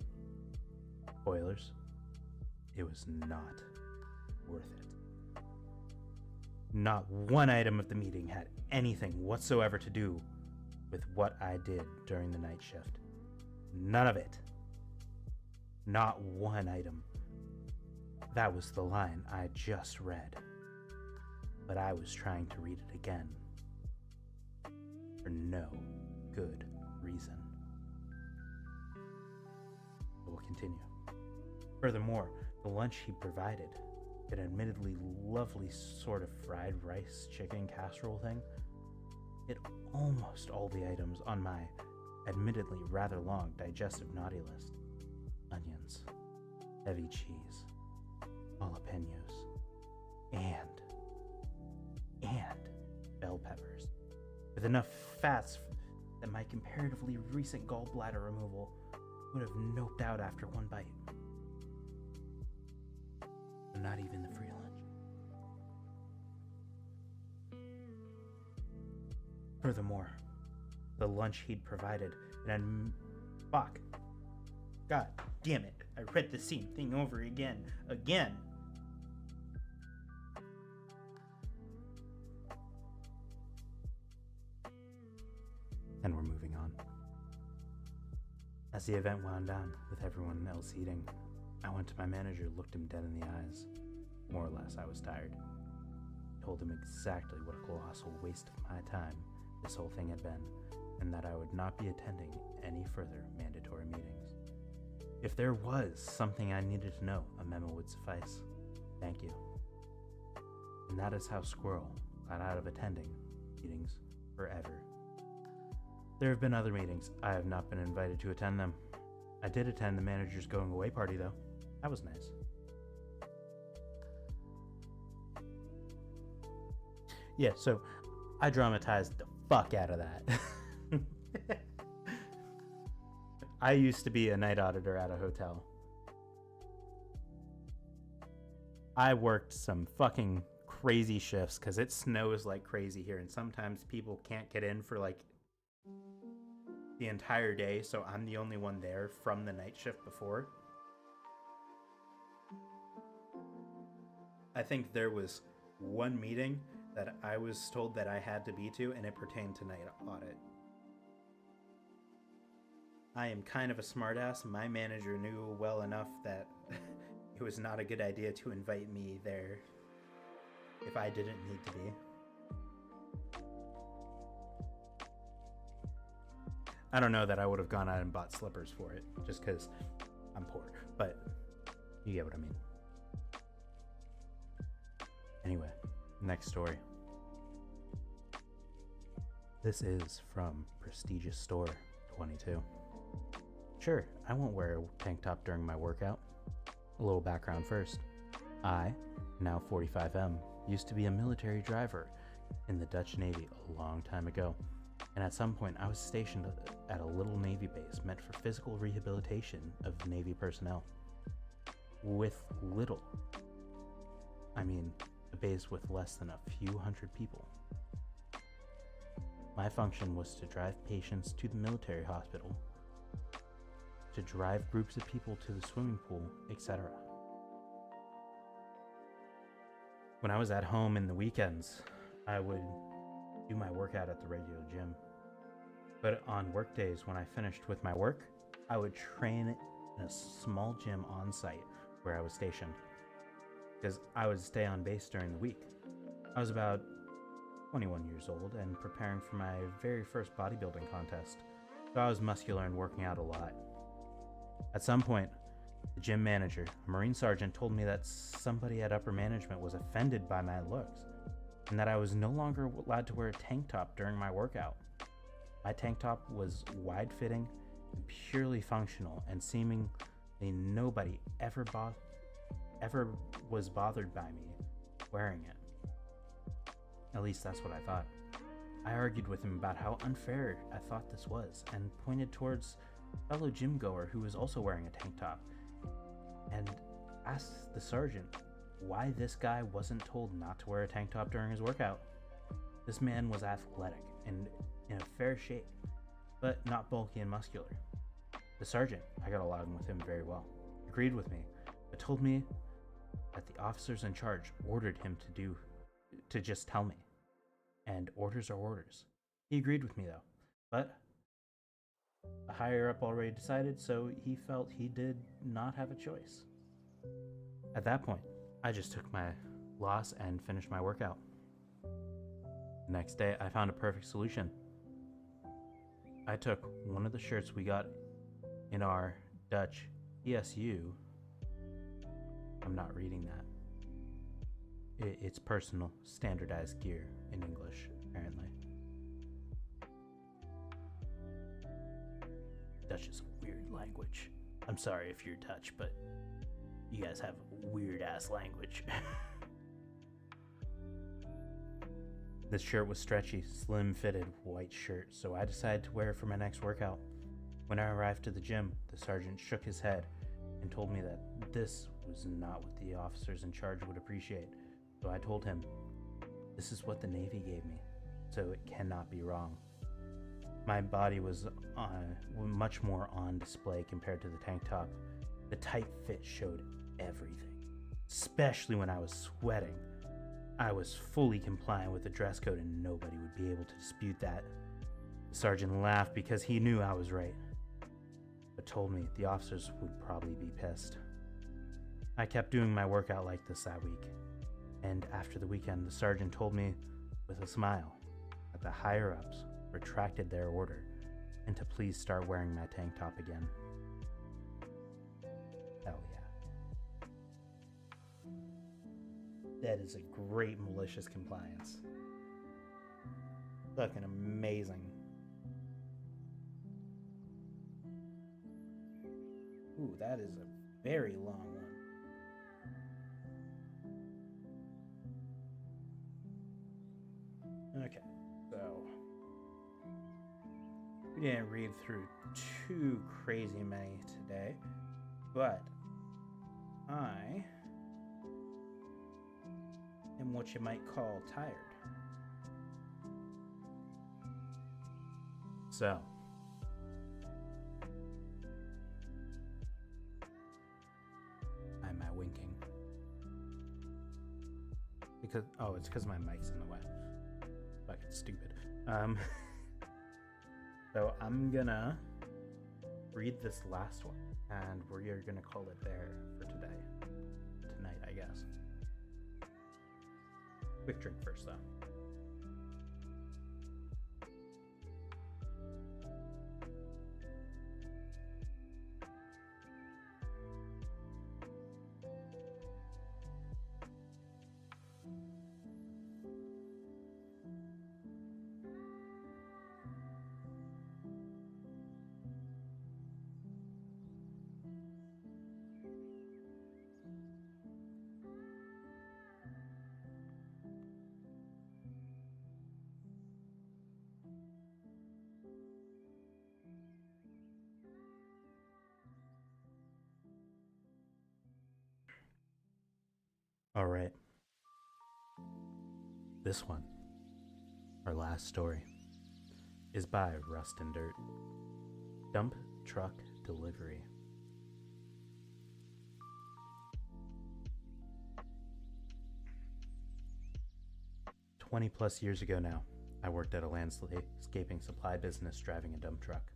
Spoilers, it was not worth it. Not one item of the meeting had anything whatsoever to do with what I did during the night shift. None of it. Not one item. That was the line I just read. But I was trying to read it again. For no good reason. We'll continue. Furthermore, the lunch he provided, an admittedly lovely sort of fried rice chicken casserole thing, hit almost all the items on my admittedly rather long digestive naughty list. Onions, heavy cheese, jalapenos, and bell peppers, with enough fats that my comparatively recent gallbladder removal would have noped out after one bite. But not even the free lunch. Furthermore, the lunch he'd provided, and fuck. God damn it, I read the same thing over again. And we're moving on. As the event wound down, with everyone else eating, I went to my manager, looked him dead in the eyes. More or less, I was tired. Told him exactly what a colossal waste of my time this whole thing had been, and that I would not be attending any further mandatory meetings. If there was something I needed to know, a memo would suffice. Thank you. And that is how Squirrel got out of attending meetings forever. There have been other meetings. I have not been invited to attend them. I did attend the manager's going away party, though. That was nice. Yeah, so I dramatized the fuck out of that. I used to be a night auditor at a hotel. I worked some fucking crazy shifts because it snows like crazy here, and sometimes people can't get in for like the entire day, so I'm the only one there from the night shift before. I think there was one meeting that I was told that I had to be to, and it pertained to night audit. I am kind of a smartass. My manager knew well enough that it was not a good idea to invite me there if I didn't need to be. I don't know that I would have gone out and bought slippers for it, just because I'm poor, but you get what I mean. Anyway, next story. This is from Prestigious Store 22. Sure, I won't wear a tank top during my workout. A little background first. I, now 45M, used to be a military driver in the Dutch Navy a long time ago. And at some point, I was stationed at a little Navy base meant for physical rehabilitation of Navy personnel. With little. I mean, a base with less than a few hundred people. My function was to drive patients to the military hospital, to drive groups of people to the swimming pool, etc. When I was at home in the weekends, I would do my workout at the regular gym. But on work days, when I finished with my work, I would train in a small gym on site where I was stationed, because I would stay on base during the week. I was about 21 years old and preparing for my very first bodybuilding contest, so I was muscular and working out a lot. At some point, the gym manager, a Marine sergeant, told me that somebody at upper management was offended by my looks, and that I was no longer allowed to wear a tank top during my workout. My tank top was wide-fitting and purely functional, and seemingly nobody ever was bothered by me wearing it. At least that's what I thought. I argued with him about how unfair I thought this was, and pointed towards a fellow gym goer who was also wearing a tank top, and asked the sergeant why this guy wasn't told not to wear a tank top during his workout. This man was athletic and in a fair shape, but not bulky and muscular. The sergeant, I got along with him very well, agreed with me, but told me that the officers in charge ordered him to just tell me. And orders are orders. He agreed with me though, but the higher up already decided, so he felt he did not have a choice. At that point, I just took my loss and finished my workout. The next day, I found a perfect solution. I took one of the shirts we got in our Dutch PSU. I'm not reading that. It's personal, standardized gear in English, apparently. Dutch is a weird language. I'm sorry if you're Dutch, but you guys have weird ass language. This shirt was stretchy, slim fitted white shirt, so I decided to wear it for my next workout. When I arrived to the gym, the sergeant shook his head and told me that this was not what the officers in charge would appreciate. So I told him, this is what the Navy gave me, so it cannot be wrong. My body was much more on display compared to the tank top. The tight fit showed everything, especially when I was sweating. I was fully compliant with the dress code and nobody would be able to dispute that. The sergeant laughed because he knew I was right, but told me the officers would probably be pissed. I kept doing my workout like this that week, and after the weekend, the sergeant told me with a smile that the higher-ups retracted their order and to please start wearing my tank top again. Hell yeah. That is a great malicious compliance. Fucking amazing. Ooh, that is a very long one. Okay, so we didn't read through too crazy many today, but I am what you might call tired. So, am I winking? Because, it's because my mic's in the way. Fucking stupid. So I'm gonna read this last one, and we're gonna call it there for tonight, I guess. Quick drink first, though. All right. This one, our last story, is by Rust and Dirt. Dump truck delivery. +20 years ago now, I worked at a landscaping supply business driving a dump truck.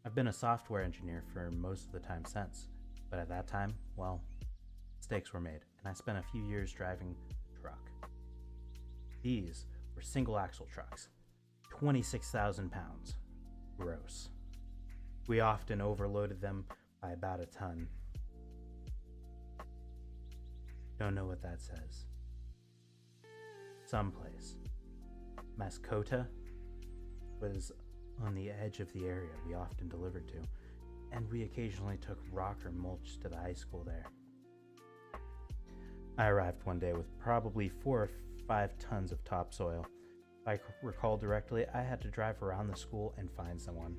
I've been a software engineer for most of the time since, but at that time, well, mistakes were made, and I spent a few years driving a truck. These were single axle trucks, 26,000 pounds. Gross. We often overloaded them by about a ton. Don't know what that says. Someplace. Mascota was on the edge of the area we often delivered to, and we occasionally took rock or mulch to the high school there. I arrived one day with probably 4 or 5 tons of topsoil. If I recall directly, I had to drive around the school and find someone.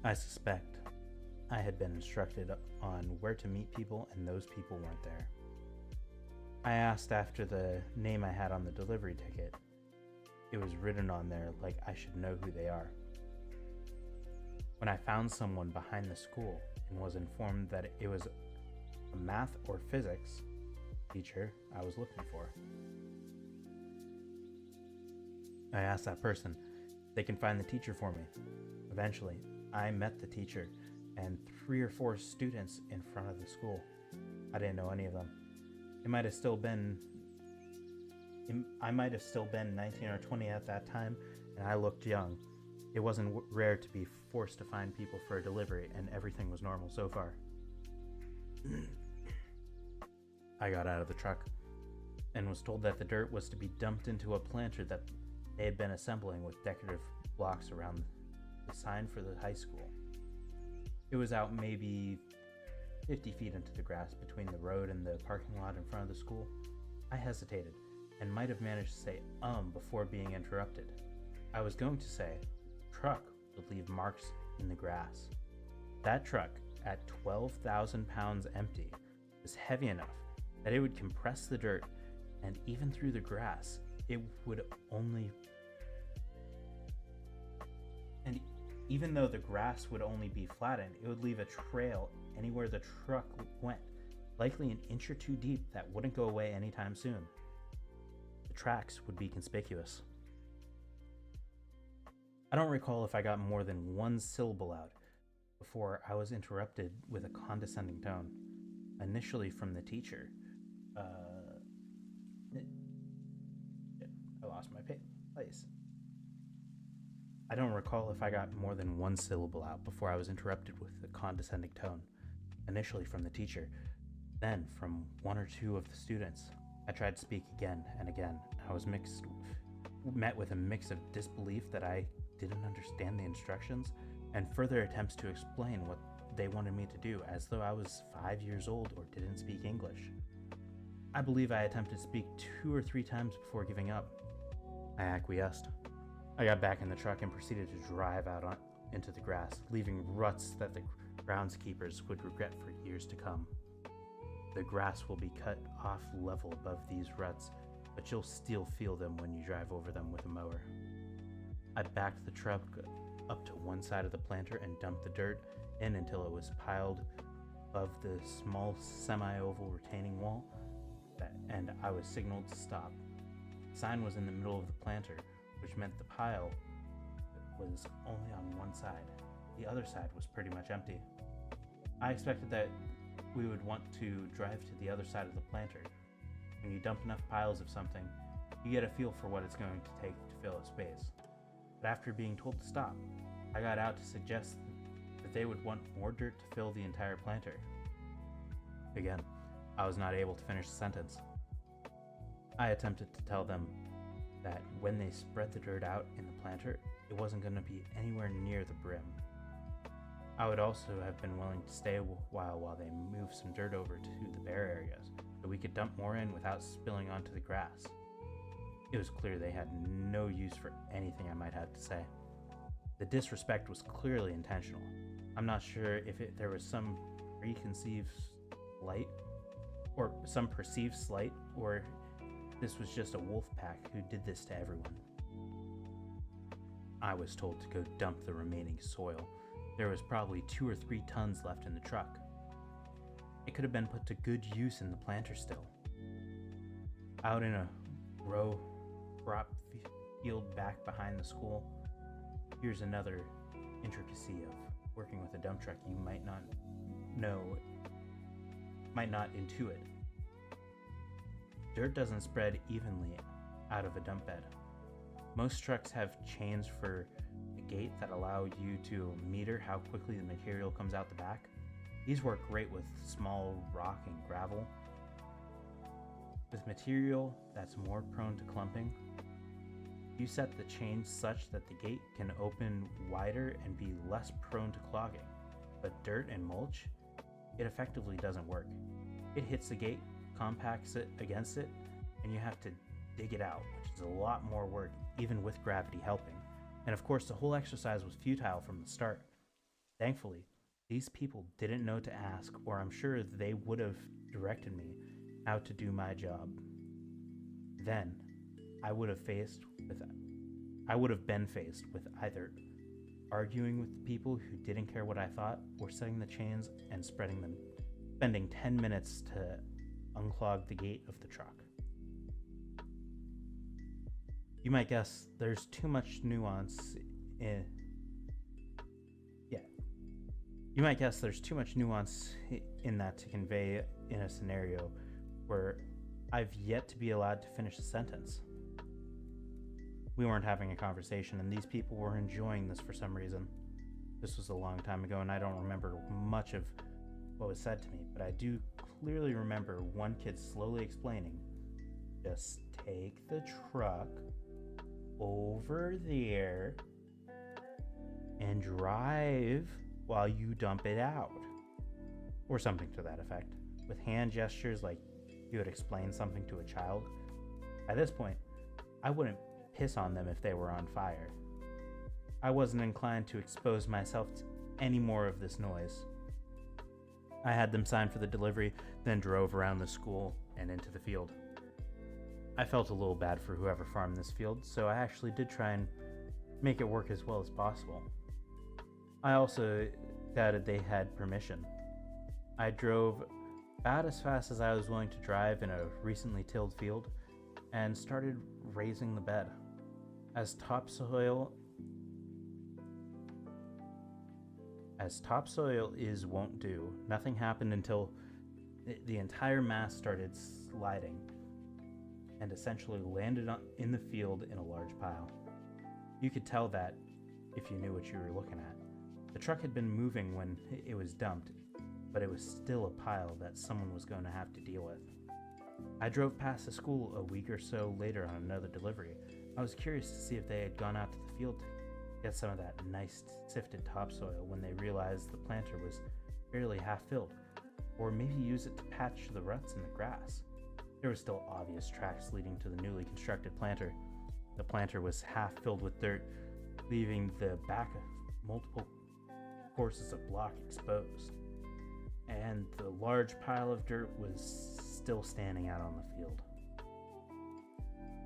I suspect I had been instructed on where to meet people, and those people weren't there. I asked after the name I had on the delivery ticket. It was written on there like I should know who they are. When I found someone behind the school and was informed that it was a math or physics teacher I was looking for, I asked that person if they can find the teacher for me. Eventually, I met the teacher and 3 or 4 students in front of the school. I didn't know any of them. I might have still been 19 or 20 at that time, and I looked young. It wasn't rare to be forced to find people for a delivery, and everything was normal so far. I got out of the truck and was told that the dirt was to be dumped into a planter that they had been assembling with decorative blocks around the sign for the high school. It was out maybe 50 feet into the grass between the road and the parking lot in front of the school. I hesitated and might have managed to say before being interrupted. I was going to say, truck would leave marks in the grass. That truck, at 12,000 pounds empty, was heavy enough that it would compress the dirt, and even through the grass, even though the grass would only be flattened, it would leave a trail anywhere the truck went, likely an inch or 2 deep that wouldn't go away anytime soon. The tracks would be conspicuous. I don't recall if I got more than 1 syllable out before I was interrupted with a condescending tone, initially from the teacher. I lost my place. I don't recall if I got more than 1 syllable out before I was interrupted with a condescending tone, initially from the teacher, then from 1 or 2 of the students. I tried to speak again and again. I was met with a mix of disbelief that I didn't understand the instructions, and further attempts to explain what they wanted me to do, as though I was 5 years old or didn't speak English. I believe I attempted to speak 2 or 3 times before giving up. I acquiesced. I got back in the truck and proceeded to drive out into the grass, leaving ruts that the groundskeepers would regret for years to come. The grass will be cut off level above these ruts, but you'll still feel them when you drive over them with a mower. I backed the truck up to one side of the planter and dumped the dirt in until it was piled above the small semi-oval retaining wall, and I was signaled to stop. The sign was in the middle of the planter, which meant the pile was only on one side. The other side was pretty much empty. I expected that we would want to drive to the other side of the planter. When you dump enough piles of something, you get a feel for what it's going to take to fill a space. But after being told to stop, I got out to suggest that they would want more dirt to fill the entire planter. Again, I was not able to finish the sentence. I attempted to tell them that when they spread the dirt out in the planter, it wasn't going to be anywhere near the brim. I would also have been willing to stay a while they moved some dirt over to the bare areas, so we could dump more in without spilling onto the grass. It was clear they had no use for anything I might have to say. The disrespect was clearly intentional. I'm not sure if there was some preconceived slight, or some perceived slight, or this was just a wolf pack who did this to everyone. I was told to go dump the remaining soil. There was probably 2 or 3 tons left in the truck. It could have been put to good use in the planter still. Out in a row crop field back behind the school, here's another intricacy of working with a dump truck you might not intuit. Dirt doesn't spread evenly out of a dump bed. Most trucks have chains for a gate that allow you to meter how quickly the material comes out the back. These work great with small rock and gravel. With material that's more prone to clumping, you set the chain such that the gate can open wider and be less prone to clogging. But dirt and mulch, it effectively doesn't work. It hits the gate, compacts it against it, and you have to dig it out, which is a lot more work, even with gravity helping. And of course, the whole exercise was futile from the start. Thankfully, These people didn't know to ask, or I'm sure they would have directed me how to do my job. Then I would have faced with I would have been faced with either arguing with the people who didn't care what I thought, or setting the chains and spreading them, spending 10 minutes to unclog the gate of the truck. You might guess there's too much nuance in You might guess there's too much nuance in that to convey in a scenario where I've yet to be allowed to finish a sentence. We weren't having a conversation, and these people were enjoying this for some reason. This was a long time ago, and I don't remember much of what was said to me, but I do clearly remember one kid slowly explaining, "Just take the truck over there and drive while you dump it out," or something to that effect, with hand gestures like you would explain something to a child. At this point, I wouldn't piss on them if they were on fire. I wasn't inclined to expose myself to any more of this noise. I had them sign for the delivery, then drove around the school and into the field. I felt a little bad for whoever farmed this field, so I actually did try and make it work as well as possible. I also doubted they had permission. I drove about as fast as I was willing to drive in a recently tilled field and started raising the bed. As topsoil is wont do, nothing happened until the entire mass started sliding and essentially landed in the field in a large pile. You could tell that if you knew what you were looking at. The truck had been moving when it was dumped, but it was still a pile that someone was going to have to deal with. I drove past the school a week or so later on another delivery. I was curious to see if they had gone out to the field to get some of that nice sifted topsoil when they realized the planter was barely half filled, or maybe use it to patch the ruts in the grass. There were still obvious tracks leading to the newly constructed planter. The planter was half filled with dirt, leaving the back of multiple courses of block exposed, and the large pile of dirt was still standing out on the field.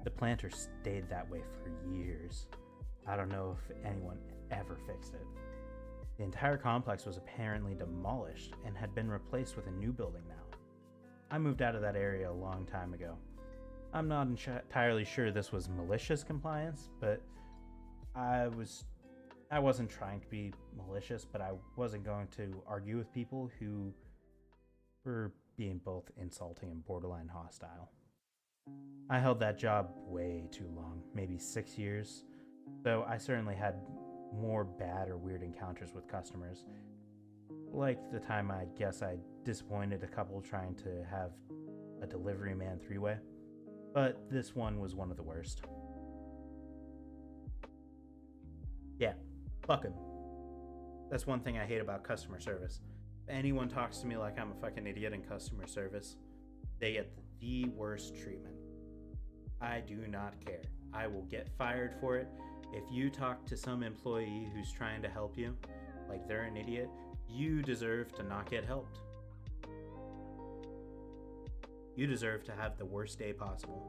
The planter stayed that way for years. I don't know if anyone ever fixed it. The entire complex was apparently demolished and had been replaced with a new building now. I moved out of that area a long time ago. I'm not entirely sure this was malicious compliance, but I wasn't trying to be malicious, but I wasn't going to argue with people who were being both insulting and borderline hostile. I held that job way too long, maybe 6 years, though I certainly had more bad or weird encounters with customers. Like the time I guess I disappointed a couple trying to have a delivery man three-way, but this one was one of the worst. Yeah, fuck him. That's one thing I hate about customer service. If anyone talks to me like I'm a fucking idiot in customer service, they get the worst treatment. I do not care. I will get fired for it. If you talk to some employee who's trying to help you like they're an idiot, you deserve to not get helped. You deserve to have the worst day possible.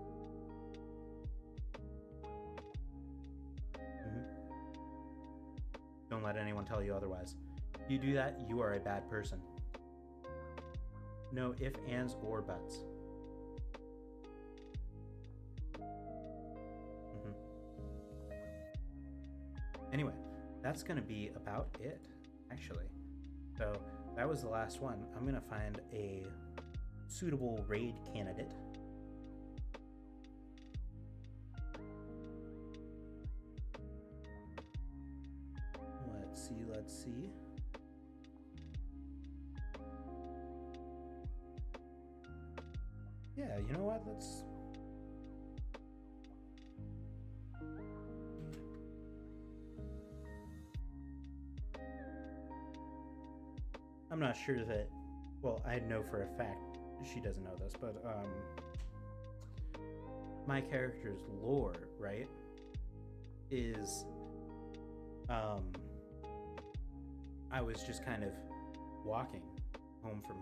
Don't let anyone tell you otherwise. If you do that, you are a bad person. No ifs, ands, or buts. Anyway, that's going to be about it, actually. So that was the last one. I'm going to find a suitable raid candidate. Let's see. Yeah, you know what? I'm not sure that, well, I know for a fact she doesn't know this, but my character's lore, right, is I was just kind of walking home from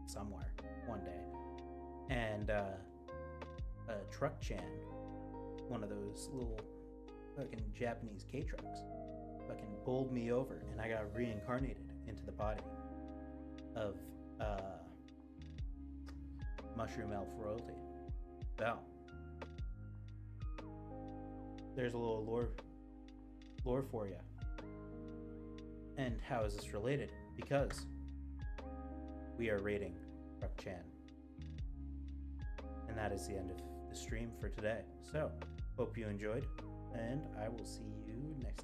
somewhere one day, and a truck Chan, one of those little fucking Japanese K trucks, fucking bowled me over, and I got reincarnated into the body of Mushroom Elf royalty. So there's a little lore for you. And how is this related? Because we are rating Truck-chan. And that is the end of the stream for today. So, hope you enjoyed, and I will see you next time.